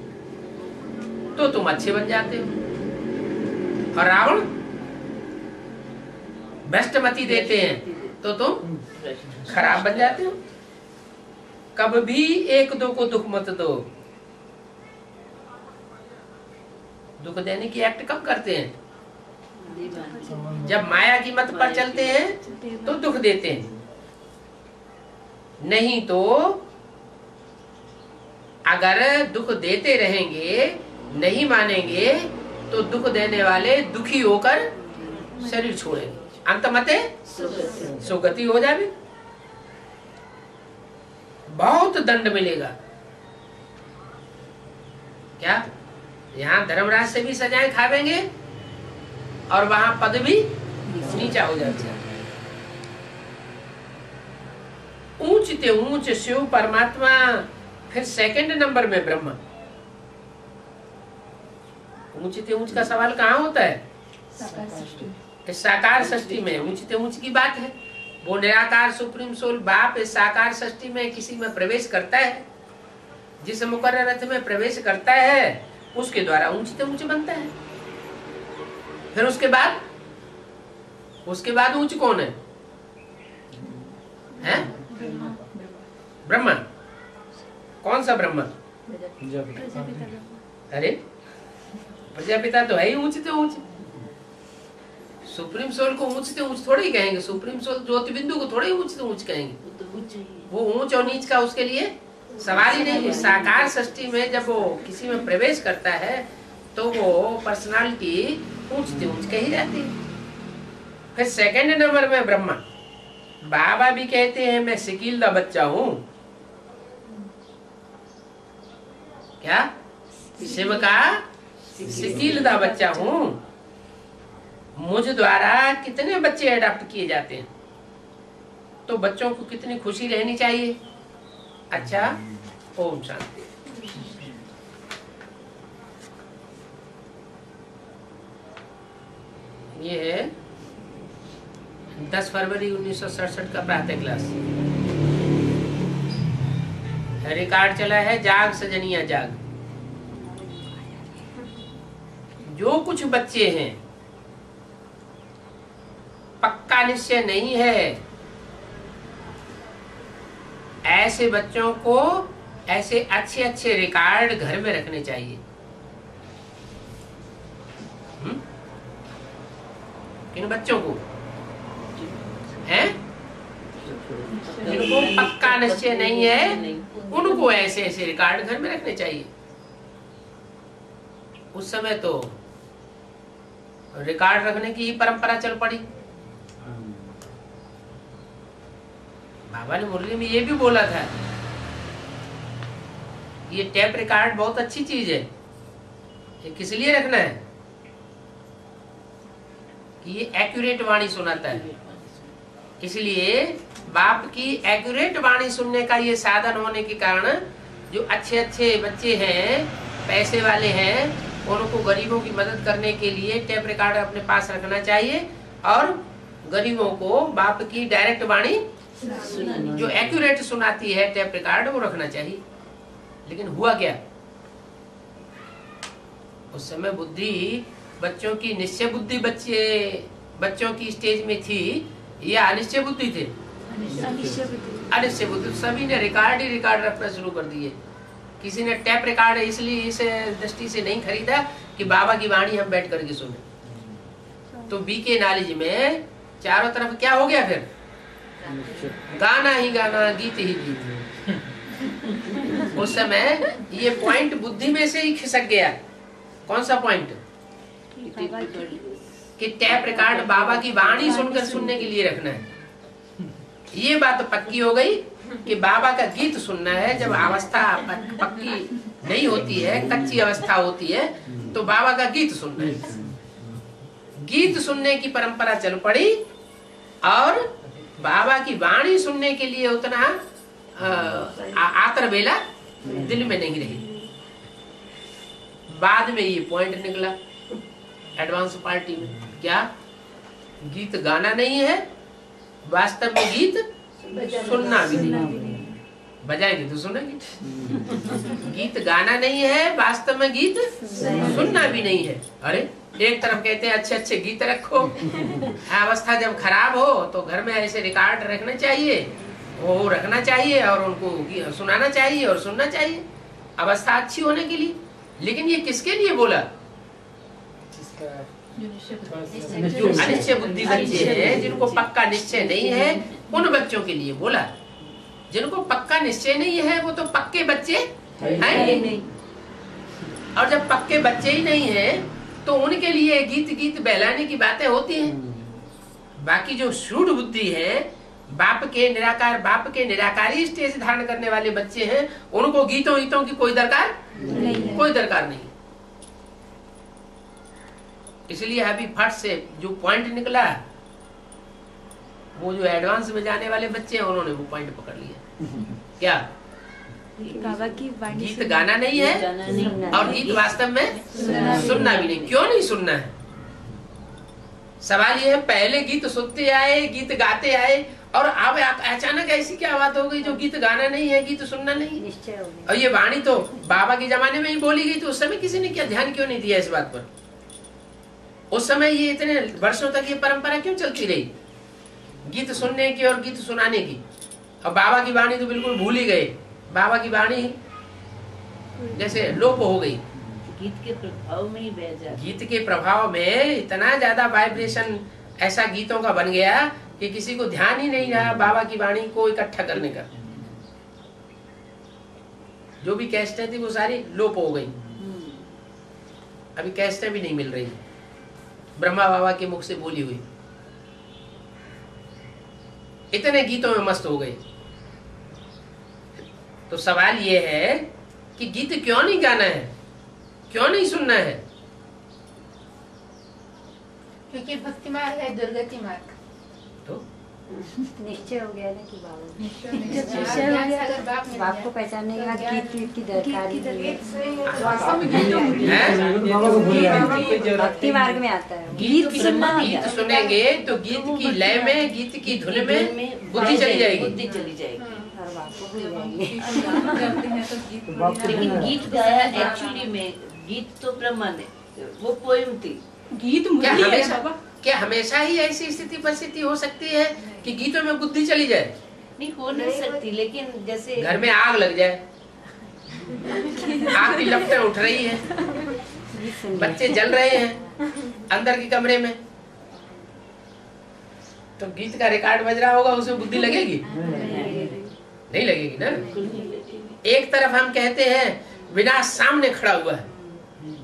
तो तुम अच्छे बन जाते हो, और रावण भ्रष्टमति देते हैं तो तुम खराब बन जाते हो। कब भी एक दो को दुख मत दो। दुख देने की एक्ट कब करते हैं? जब माया की मत पर चलते हैं तो दुख देते हैं, नहीं तो अगर दुख देते रहेंगे, नहीं मानेंगे, तो दुख देने वाले दुखी होकर शरीर छोड़ेंगे, अंत मते सुगति हो जाए। बहुत दंड मिलेगा। क्या यहाँ धर्मराज से भी सजाएं खावेंगे, और वहां पद भी नीचा हो जाता है। ऊंच ते ऊंच शिव परमात्मा, फिर सेकंड नंबर में ब्रह्मा। ऊंच ते ऊंच का सवाल कहाँ होता है? साकार सृष्टि में ऊंच ते ऊंच की बात है। वो निराकार सुप्रीम सोल बाप इस साकार सृष्टि में किसी में प्रवेश करता है, जिस मुकर्रर रथ में प्रवेश करता है उसके द्वारा ऊंच ते ऊंच बनता है। फिर उसके बाद ऊंच कौन है? हैं? ब्रह्मा। कौन सा ब्रह्मा? अरे प्रजापिता तो है ही ऊंच ते ऊंच। सुप्रीम सोल को ऊंच ते ऊंच थोड़े ही कहेंगे। सुप्रीम सोल ज्योति बिंदु को थोड़े ही ऊंच ते ऊंच कहेंगे। वो ऊंच और नीच का उसके लिए सवाल ही नहीं। साकार सृष्टि में जब वो किसी में प्रवेश करता है तो वो पर्सनालिटी ऊंच ते ऊंच कही जाती है। फिर सेकंड नंबर में ब्रह्मा। बाबा भी कहते हैं मैं सिकील दा बच्चा हूं। क्या? शिव का सिकीलदा बच्चा हूँ। मुझ द्वारा कितने बच्चे अडॉप्ट किए जाते हैं, तो बच्चों को कितनी खुशी रहनी चाहिए। अच्छा, ओम शांति। ये है 10 फरवरी 1967 का प्रातः क्लास। रिकॉर्ड चला है जाग सजनिया जाग। जो कुछ बच्चे हैं पक्का निश्चय नहीं है, ऐसे बच्चों को ऐसे अच्छे अच्छे रिकॉर्ड घर में रखने चाहिए। किन बच्चों को हैं जिनको पक्का निश्चय नहीं है, उनको ऐसे ऐसे रिकॉर्ड घर में रखने चाहिए। उस समय तो रिकॉर्ड रखने की ही परंपरा चल पड़ी। बाबा ने मुरली में ये भी बोला था, ये टेप रिकॉर्ड बहुत अच्छी चीज है। ये किस लिए रखना है कि ये एक्यूरेट वाणी सुनाता है। इसलिए बाप की एक्यूरेट वाणी सुनने का ये साधन होने के कारण जो अच्छे अच्छे बच्चे हैं, पैसे वाले हैं, उनको गरीबों की मदद करने के लिए टेप रिकॉर्ड अपने पास रखना चाहिए और गरीबों को बाप की डायरेक्ट वाणी जो एक्यूरेट सुनाती है टेप रिकॉर्ड, वो रखना चाहिए। लेकिन हुआ क्या, उस समय बुद्धि बच्चों की निश्चय बुद्धि बच्चों की स्टेज में थी या अनिश्चय बुद्धि थे? अनिश्चय बुद्धि। सभी ने रिकॉर्ड ही रिकॉर्ड रखना शुरू कर दिए। किसी ने टेप रिकॉर्ड इसलिए इस दृष्टि से नहीं खरीदा कि बाबा की वाणी हम बैठ करके सुने। तो बीके नॉलेज में चारों तरफ क्या हो गया फिर? गाना ही गाना, गीत ही गीत। उस समय ये पॉइंट बुद्धि में से ही खिसक गया। कौन सा पॉइंट? कि टैप रिकॉर्ड बाबा की वाणी सुनकर सुनने के लिए रखना है। ये बात पक्की हो गई कि बाबा का गीत सुनना है। जब अवस्था पक्की नहीं होती है, कच्ची अवस्था होती है, तो बाबा का गीत सुनना है। गीत सुनने की परंपरा चल पड़ी और बाबा की वाणी सुनने के लिए उतना आतर बेला दिल में नहीं रही। बाद में ये पॉइंट निकला एडवांस पार्टी में, क्या गीत गाना नहीं है, वास्तव में गीत सुनना भी नहीं। बजाएंगे तो सुनेंगे। गीत गाना नहीं है, वास्तव में गीत सुनना भी नहीं है। अरे एक तरफ कहते हैं अच्छे अच्छे गीत रखो, अवस्था जब खराब हो तो घर में ऐसे रिकॉर्ड रखना चाहिए, वो रखना चाहिए और उनको सुनाना चाहिए और सुनना चाहिए अवस्था अच्छी होने के लिए। लेकिन ये किसके लिए बोला? जो अनिश्चय बुद्धि बच्चे हैं, जिनको पक्का निश्चय नहीं है, उन बच्चों के लिए बोला। जिनको पक्का निश्चय नहीं है वो तो पक्के बच्चे हैं नहीं। और जब पक्के बच्चे ही नहीं है तो उनके लिए गीत गीत बहलाने की बातें होती हैं। बाकी जो शूड बुद्धि है, बाप के निराकारी स्टेज धारण करने वाले बच्चे हैं, उनको गीतों गीतों की कोई दरकार नहीं। इसलिए अभी फट से जो पॉइंट निकला, वो जो एडवांस में जाने वाले बच्चे हैं उन्होंने वो पॉइंट पकड़ लिया। क्या बाबा की वाणी गीत गाना नहीं है और गीत वास्तव में सुनना भी नहीं। क्यों नहीं सुनना है? सवाल ये है, पहले गीत सुनते आए, गीत गाते आए, और अब अचानक ऐसी क्या बात हो गई जो गीत गाना नहीं है, गीत सुनना नहीं है? और ये वाणी तो बाबा के जमाने में ही बोली गई, तो उस समय किसी ने क्या ध्यान क्यों नहीं दिया इस बात पर? उस समय ये इतने वर्षों तक ये परंपरा क्यों चलती रही, गीत सुनने की और गीत सुनाने की? और बाबा की वाणी तो बिल्कुल भूल ही गए। बाबा की वाणी जैसे लोप हो गई। गीत के प्रभाव में ही बह जाए। गीत के प्रभाव में इतना ज्यादा वाइब्रेशन ऐसा गीतों का बन गया कि किसी को ध्यान ही नहीं रहा बाबा की वाणी को इकट्ठा करने का। जो भी कैसेटें थी वो सारी लोप हो गई। अभी कैसेटें भी नहीं मिल रही ब्रह्मा बाबा के मुख से बोली हुई। इतने गीतों में मस्त हो गए। तो सवाल ये है कि गीत क्यों नहीं गाना है, क्यों नहीं सुनना है? क्योंकि भक्ति मार्ग है दुर्गति मार्ग। तो निश्चय हो गया ना कि बाबा निश्चय हो गया अगर बाप मिल बाप जाए, को पहचानने के बाद गीत वीत की दरकारी नहीं है। भक्ति मार्ग में आता है। गीत ब्रह्मा गीत सुनेंगे तो गीत की लय में, गीत की धुन में बुद्धि चली जाएगी। बुद्धि चली जाएगी। और बाप को भूल जाएंगे। लेकिन गीत गाया एक्चुअली में, गीत तो ब्रह्मा ने, वो पोएम थी। गीत क्या मुरली है हमेशा बाबा। क्या हमेशा ही ऐसी स्थिति परिस्थिति हो सकती है कि गीतों में बुद्धि चली जाए? नहीं हो नहीं सकती, लेकिन जैसे घर में आग लग जाए, आग की लपटें उठ रही है, गीत सुन बच्चे जल रहे हैं अंदर के कमरे में, तो गीत का रिकॉर्ड बज रहा होगा, उसमें बुद्धि लगेगी? नहीं लगेगी ना। एक तरफ हम कहते हैं विनाश सामने खड़ा हुआ है,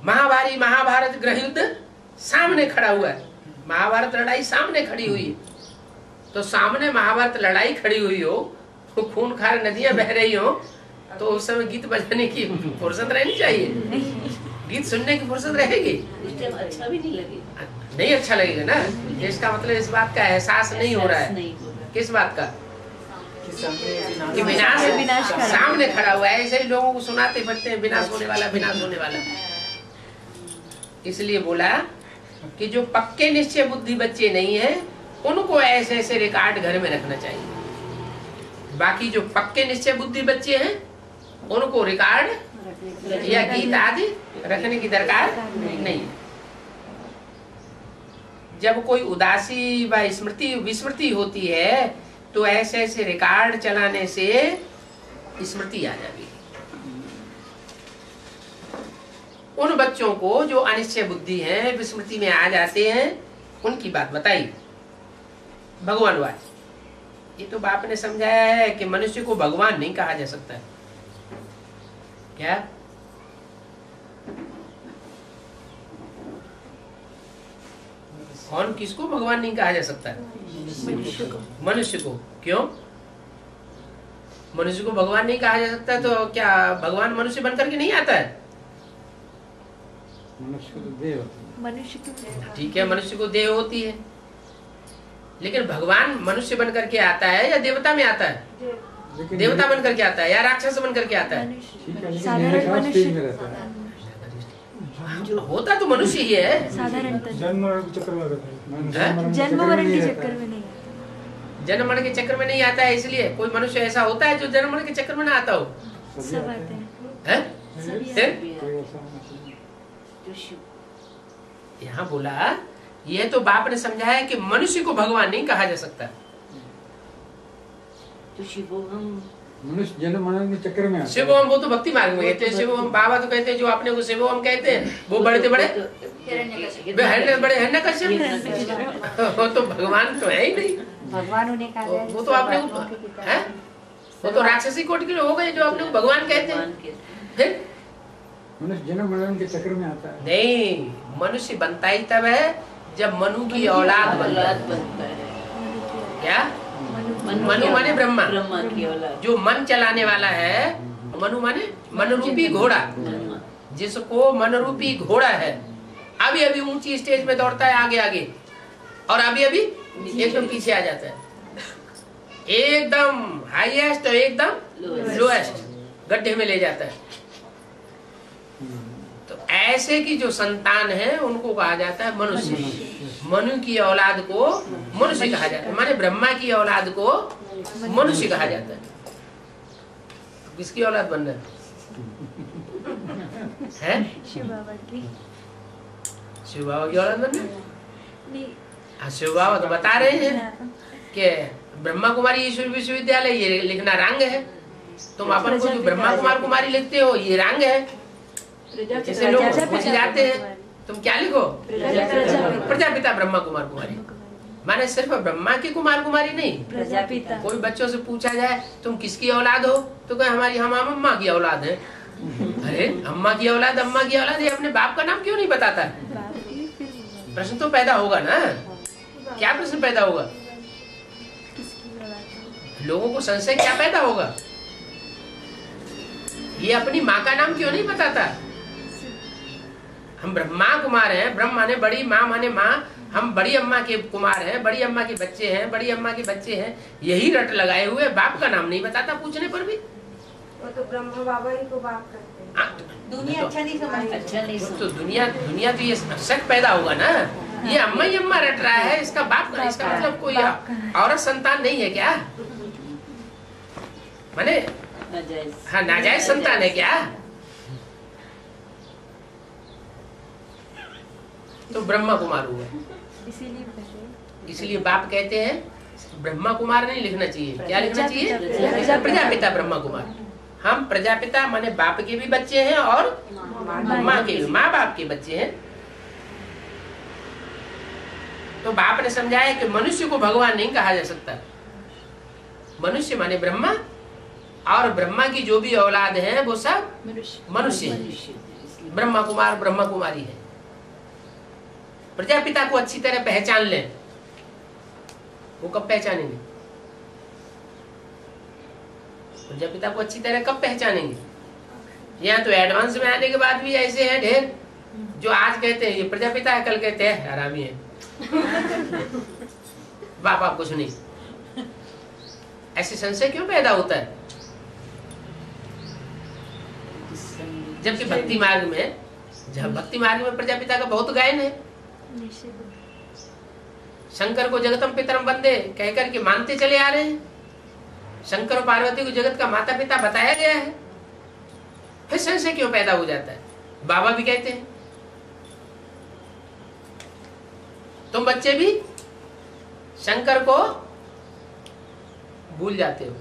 महाभारी महाभारत ग्रह युद्ध सामने खड़ा हुआ है, महाभारत लड़ाई सामने खड़ी हुई है। तो सामने महाभारत लड़ाई खड़ी हुई हो, तो खूनखार नदियां बह रही हो, तो उस समय गीत बजाने की फुर्सत रहनी चाहिए, गीत सुनने की फुर्सत रहेगी? उस टाइम अच्छा भी नहीं लगेगा। नहीं अच्छा लगेगा ना। इसका मतलब इस बात का एहसास नहीं हो रहा है। नहीं हो रहा। किस बात का? कि विनाश सामने खड़ा हुआ है। ऐसे ही लोगों को सुनाते फिरते हैं विनाश होने वाला, विनाश होने वाला। इसलिए बोला कि जो पक्के निश्चय बुद्धि बच्चे नहीं है, उनको ऐसे ऐसे रिकॉर्ड घर में रखना चाहिए। बाकी जो पक्के निश्चय बुद्धि बच्चे हैं, उनको रिकॉर्ड या गीत आदि रखने की दरकार नहीं। जब कोई उदासी व स्मृति विस्मृति होती है, तो ऐसे ऐसे रिकॉर्ड चलाने से स्मृति आ जाती है। उन बच्चों को जो अनिश्चय बुद्धि है, विस्मृति में आ जाते हैं, उनकी बात बताई। भगवानवाद, ये तो बाप ने समझाया है कि मनुष्य को भगवान नहीं कहा जा सकता। क्या? कौन किसको भगवान नहीं कहा जा सकता? मनुष्य को। क्यों मनुष्य को भगवान नहीं कहा जा सकता? तो क्या भगवान मनुष्य बनकर के नहीं आता है? मनुष्य को ठीक है, मनुष्य को देह होती है, लेकिन भगवान मनुष्य बनकर के आता है या देवता में आता है? देवता बनकर के आता है या राक्षस बनकर के आता है? साधारण मनुष्य होता तो मनुष्य ही है। साधारणतः जन्म मरण के चक्कर में रहता है। जन्म मरण के चक्कर में नहीं आता। जन्म मरण के चक्कर में नहीं आता है। इसलिए कोई मनुष्य ऐसा होता है जो जन्म मरण के चक्कर में ना आता हो? सब आते हैं। हैं? सभी हैं? कोई ऐसा नहीं। तो शिव यहाँ बोला, यह तो बाप ने समझाया कि मनुष्य को भगवान नहीं कहा जा सकता। तो शिवोहम मनुष्य जन्म मरण के चक्कर में आता है। शिवोहम वो तो भक्ति मार्ग में कहते हैं। शिवोहम बाबा तो कहते हैं, जो अपने को शिवोहम कहते हैं वो बड़े से बड़े बड़े हिरण्यकश्यप। वो तो भगवान तो है ही नहीं। भगवान उन्हें कहा जाए। वो तो आपने को है, वो तो राक्षसी कोटि के लोग हो गए जो अपने को भगवान कहते भगवान हैं। के हैं? मनुष्य जन्म मरण के चक्कर में आता है। नहीं, मनुष्य बनता ही तब है जब मनु की औलाद बनता औलाद है। बनता है। क्या? मनु मनु माने ब्रह्मा। ब्रह्मा की औलाद। जो मन चलाने वाला है, मनु माने मन रूपी घोड़ा, ब्रह्मा। जिसको मन रूपी घोड़ा है, अभी अभी ऊंची स्टेज पे दौड़ता है आगे आगे, और अभी अभी एकदम पीछे आ जाता है। एकदम हाईएस्ट और एकदम लोएस्ट गड्ढे में ले जाता है। तो ऐसे की जो संतान है उनको कहा जाता है मनुष्य। मनु की औलाद को मनुष्य कहा जाता है, माने ब्रह्मा की औलाद को मनुष्य कहा जाता है। किसकी औलाद बन रहा है? शिव बाबा की शिव बाबा की औलाद बन रहा है? नहीं। हाँ, शिव बाबा तो बता रहे हैं कि ब्रह्मा कुमारी ईश्वर विश्वविद्यालय ये लिखना रंग है। तुम अपन को जो ब्रह्मा कुमार कुमारी लिखते हो ये रंग है। जैसे लोग पूछ जाते हैं तुम क्या लिखो? प्रजापिता ब्रह्मा कुमार कुमारी। माने सिर्फ ब्रह्मा की कुमार कुमारी नहीं, प्रजापिता। कोई बच्चों से पूछा जाए तुम किसकी औलाद हो, तो कहे हमारी हम अम्मा की औलाद है। अरे अम्मा की औलाद, अम्मा की औलाद, ये अपने बाप का नाम क्यों नहीं बताता? प्रश्न तो पैदा होगा ना। क्या प्रश्न पैदा होगा? किसकी औलाद? लोगों को संशय क्या पैदा होगा? ये अपनी माँ का नाम क्यों नहीं बताता? हम ब्रह्मा कुमार हैं, ब्रह्म माने बड़ी, माँ माने माँ, हम बड़ी अम्मा के कुमार हैं, बड़ी अम्मा के बच्चे हैं, बड़ी अम्मा के बच्चे हैं, यही रट लगाए हुए, बाप का नाम नहीं बताता पूछने पर भी। वो तो ब्रह्मा बाबा ही को बाप करते हैं। दुनिया अच्छा नहीं समझती, अच्छा नहीं तो समझती। दुनिया तो ये शक पैदा होगा ना, ये अम्मा ही अम्मा रट रहा है, इसका बाप का, इसका मतलब कोई औरत संतान नहीं है क्या? माने नाजायज। हाँ, नाजायज संतान है क्या? तो ब्रह्मा कुमार हुआ, इसीलिए कहते इसलिए बाप कहते हैं ब्रह्मा कुमार नहीं लिखना चाहिए, क्या लिखना चाहिए? प्रजापिता। प्रजापिता ब्रह्मा कुमार। हम प्रजापिता माने बाप के भी बच्चे हैं और माँ के भी, माँ बाप के बच्चे हैं। तो बाप ने समझाया कि मनुष्य को भगवान नहीं कहा जा सकता, मनुष्य माने ब्रह्मा, और ब्रह्मा की जो भी औलाद है वो सब मनुष्य है। ब्रह्मा कुमार ब्रह्मा कुमारी है। प्रजापिता को अच्छी तरह पहचान लें। वो कब पहचानेंगे? प्रजापिता को अच्छी तरह कब पहचानेंगे? यहाँ तो एडवांस में आने के बाद भी ऐसे हैं ढेर, जो आज कहते हैं ये प्रजापिता है, कल कहते हैं हरामी है। बाप कुछ नहीं। ऐसे संशय क्यों पैदा होता है? जबकि भक्ति मार्ग में, जब भक्ति मार्ग में प्रजापिता का बहुत गायन है। शंकर को जगतम पितरम वंदे कहकर के मानते चले आ रहे हैं। शंकर और पार्वती को जगत का माता पिता बताया गया है, फिर संशय क्यों पैदा हो जाता है? बाबा भी कहते हैं तुम बच्चे भी शंकर को भूल जाते हो,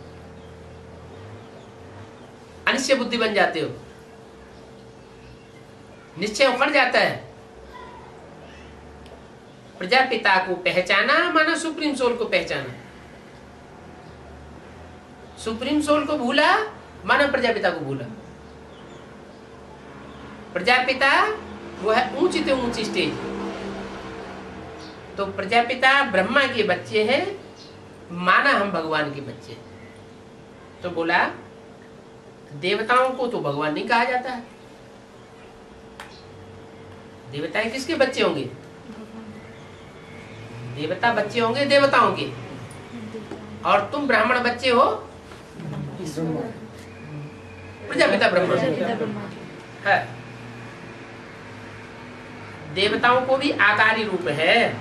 अनिश्चय बुद्धि बन जाते हो, निश्चय उखड़ जाता है। प्रजापिता को पहचाना माना सुप्रीम सोल को पहचाना, सुप्रीम सोल को भूला माना प्रजापिता को भूला। प्रजापिता वो है ऊंची से ऊंची स्टेज। तो प्रजापिता ब्रह्मा के बच्चे हैं, माना हम भगवान के बच्चे हैं। तो बोला देवताओं को तो भगवान नहीं कहा जाता है। देवताएं किसके बच्चे होंगे? देवता बच्चे होंगे देवताओं के, और तुम ब्राह्मण बच्चे हो प्रजापिता ब्रह्मा है। देवताओं को भी आकारी रूप है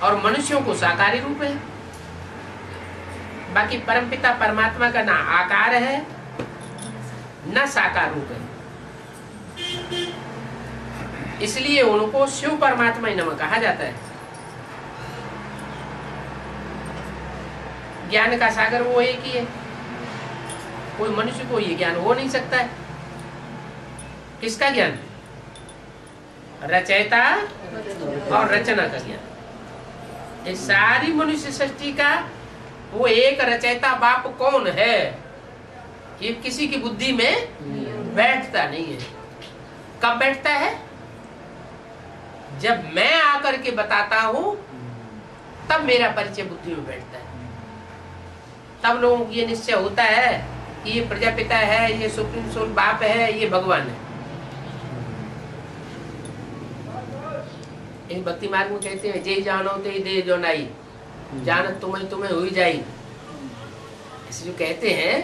और मनुष्यों को साकारी रूप है। बाकी परमपिता परमात्मा का ना आकार है ना साकार रूप है, इसलिए उनको शिव परमात्मा ही नमः कहा जाता है। ज्ञान का सागर वो एक ही है, कोई मनुष्य को ये ज्ञान हो नहीं सकता है। किसका ज्ञान? रचयिता और रचना का ज्ञान। इस सारी मनुष्य सृष्टि का वो एक रचयिता बाप कौन है, ये किसी की बुद्धि में बैठता नहीं है। कब बैठता है? जब मैं आकर के बताता हूं तब मेरा परिचय बुद्धि में बैठता है। तब लोगों को ये निश्चय होता है कि ये प्रजापिता है, ये सुप्रीम सोल बाप है, ये भगवान है। इस भक्ति मार्ग में कहते हैं जय जानो ते दे जो नाई, जानत तुम्हें तुम्हें हुई जाई। इसलिए कहते हैं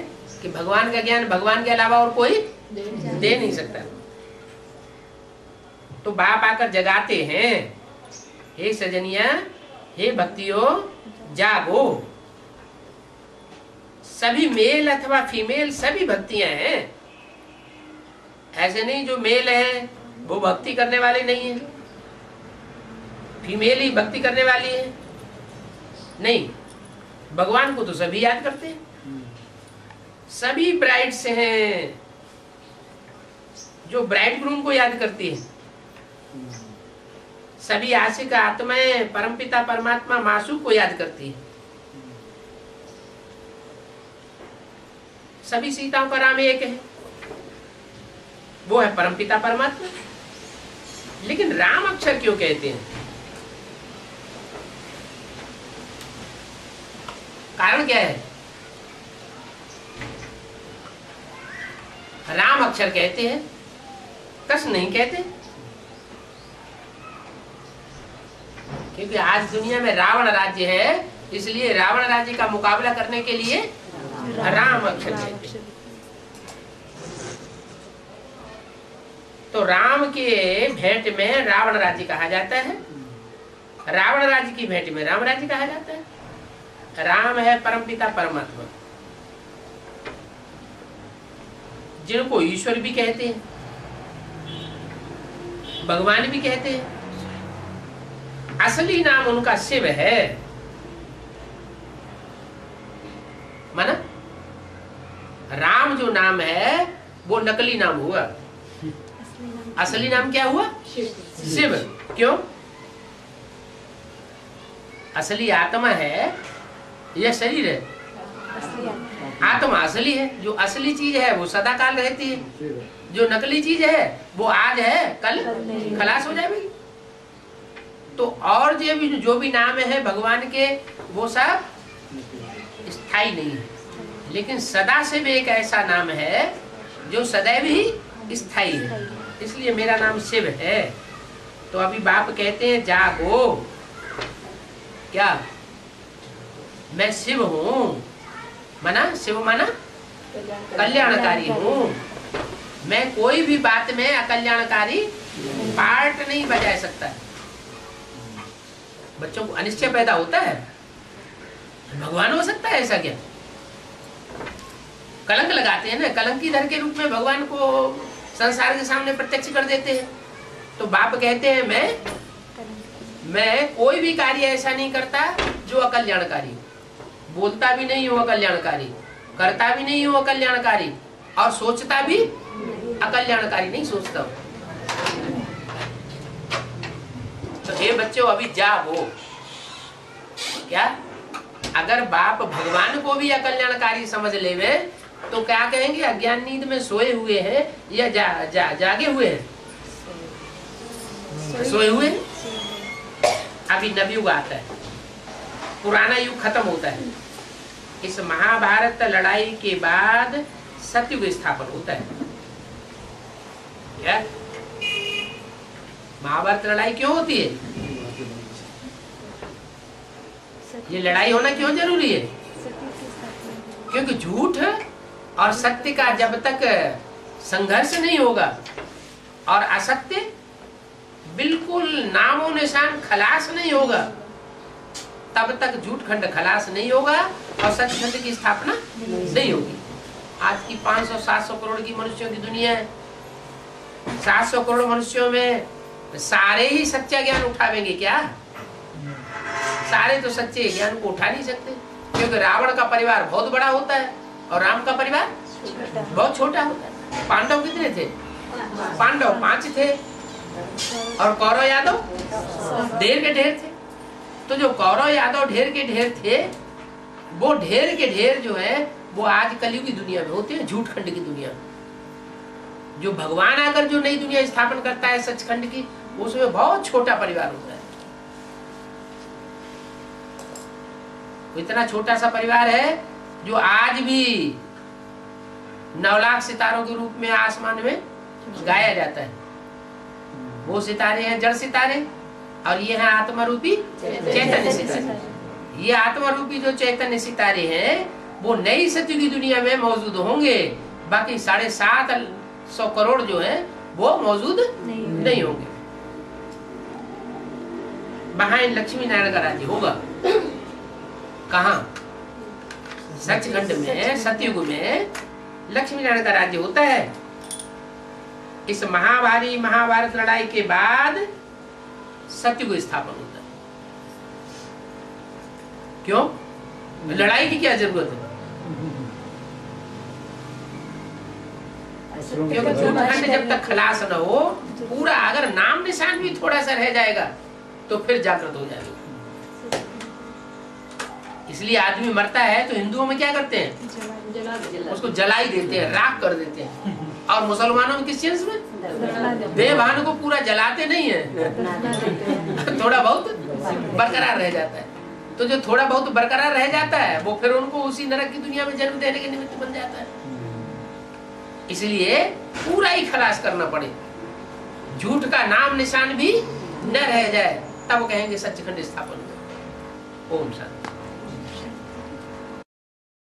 कि भगवान का ज्ञान भगवान के अलावा और कोई दे नहीं सकता। तो बाप आकर जगाते हैं, हे सजनिया, हे भक्तियों, जागो। सभी मेल अथवा फीमेल सभी भक्तियां हैं। ऐसे नहीं जो मेल है वो भक्ति करने वाले नहीं है, फीमेल ही भक्ति करने वाली है, नहीं। भगवान को तो सभी याद करते हैं, सभी ब्राइड्स हैं जो ब्राइड ग्रूम को याद करती है। सभी आशिक आत्माएं परमपिता परमात्मा मासूक को याद करती है। सभी सीताओं का राम एक है, वो है परमपिता परमात्मा। लेकिन राम अक्षर क्यों कहते हैं? कारण क्या है? राम अक्षर कहते हैं, कृष्ण नहीं कहते। क्योंकि आज दुनिया में रावण राज्य है, इसलिए रावण राज्य का मुकाबला करने के लिए राम अक्षर कहते हैं। तो राम के भेंट में रावण राज्य कहा जाता है, रावण राज्य की भेंट में राम राज्य कहा जाता है। राम है परमपिता परमात्मा, जिनको ईश्वर भी कहते हैं, भगवान भी कहते हैं। असली नाम उनका शिव है। माना राम जो नाम है वो नकली नाम हुआ, असली नाम क्या हुआ? शिव। क्यों? असली आत्मा है या शरीर है? आत्मा असली है। जो असली चीज है वो सदा काल रहती है, जो नकली चीज है वो आज है कल खलास हो जाएगी। तो और जो भी नाम है भगवान के वो सब स्थायी नहीं है, लेकिन सदा से भी एक ऐसा नाम है जो सदैव ही स्थायी है, इसलिए मेरा नाम शिव है। तो अभी बाप कहते हैं जागो, क्या मैं शिव हूँ, माना शिव माना कल्याणकारी हूँ। मैं कोई भी बात में अकल्याणकारी पार्ट नहीं बजा सकता। बच्चों को अनिश्चय पैदा होता है, भगवान हो सकता है ऐसा क्या? कलंक लगाते हैं ना, कलंकीधर के रूप में भगवान को संसार के सामने प्रत्यक्ष कर देते हैं। तो बाप कहते हैं मैं कोई भी कार्य ऐसा नहीं करता जो अकल्याणकारी हो, बोलता भी नहीं हो अकल्याणकारी, करता भी नहीं हो अकल्याणकारी, और सोचता भी अकल्याणकारी नहीं सोचता हूं। तो हे बच्चों अभी जागो। क्या अगर बाप भगवान को भी अकल्याणकारी समझ लेवे तो क्या कहेंगे? अज्ञान नींद में सोए हुए हैं या जागे हुए हैं? सोए हुए। अभी नवयुग आता है, पुराना युग खत्म होता है। इस महाभारत लड़ाई के बाद सतयुग स्थापन होता है। क्या महाभारत लड़ाई क्यों होती है? ये लड़ाई होना क्यों जरूरी है? क्योंकि झूठ और सत्य का जब तक संघर्ष नहीं होगा और असत्य बिल्कुल नामो निशान खलास नहीं होगा, तब तक झूठ खंड खलास नहीं होगा और सत्य खंड की स्थापना नहीं होगी। आज की 500-700 करोड़ की मनुष्यों की दुनिया है। 700 करोड़ मनुष्यों में सारे ही सच्चा ज्ञान उठावेंगे क्या? सारे तो सच्चे ज्ञान को उठा नहीं सकते, क्योंकि रावण का परिवार बहुत बड़ा होता है और राम का परिवार बहुत छोटा होता है। पांडव कितने थे? पांडव 5 थे और कौरव यादव ढेर के ढेर थे। तो जो कौरव यादव ढेर के ढेर थे, वो ढेर के ढेर जो है वो आज कलयुग की दुनिया में होते हैं, झूठ खंड की दुनिया। जो भगवान आकर जो नई दुनिया स्थापन करता है सचखंड की, उसमें बहुत छोटा परिवार होता है। इतना छोटा सा परिवार है जो आज भी 9 लाख सितारों के रूप में आसमान में गाया जाता है। वो सितारे हैं जड़ सितारे और ये है आत्मा रूपी चैतन्य सितारे। ये आत्मा रूपी जो चैतन्य सितारे हैं वो नई सत्य की दुनिया में मौजूद होंगे, बाकी 750 करोड़ जो है वो मौजूद नहीं होंगे। वहां लक्ष्मी नारायण का राज्य होगा। कहाँ? सचखंड में, सतयुग में लक्ष्मी नारायण का राज्य होता है। इस महाभारत लड़ाई के बाद सतयुग स्थापन होता है। क्यों? लड़ाई की क्या जरूरत है? क्योंकि झूठखंड जब तक खलास न हो, पूरा अगर नाम निशान भी थोड़ा सा रह जाएगा तो फिर जागृत हो जाएगा। इसलिए आदमी मरता है तो हिंदुओं में क्या करते हैं? उसको जला ही देते हैं, राख कर देते हैं। और मुसलमानों में किस चीज में? देवान को पूरा जलाते नहीं है, थोड़ा बहुत बरकरार रह जाता है। तो जो थोड़ा बहुत बरकरार रह जाता है वो फिर उनको उसी नरक की दुनिया में जन्म देने के निमित्त बन जाता है। इसलिए पूरा ही खलास करना पड़े, झूठ का नाम निशान भी न रह जाए, तब कहेंगे सच्चिखंड स्थापन। ओम शांति।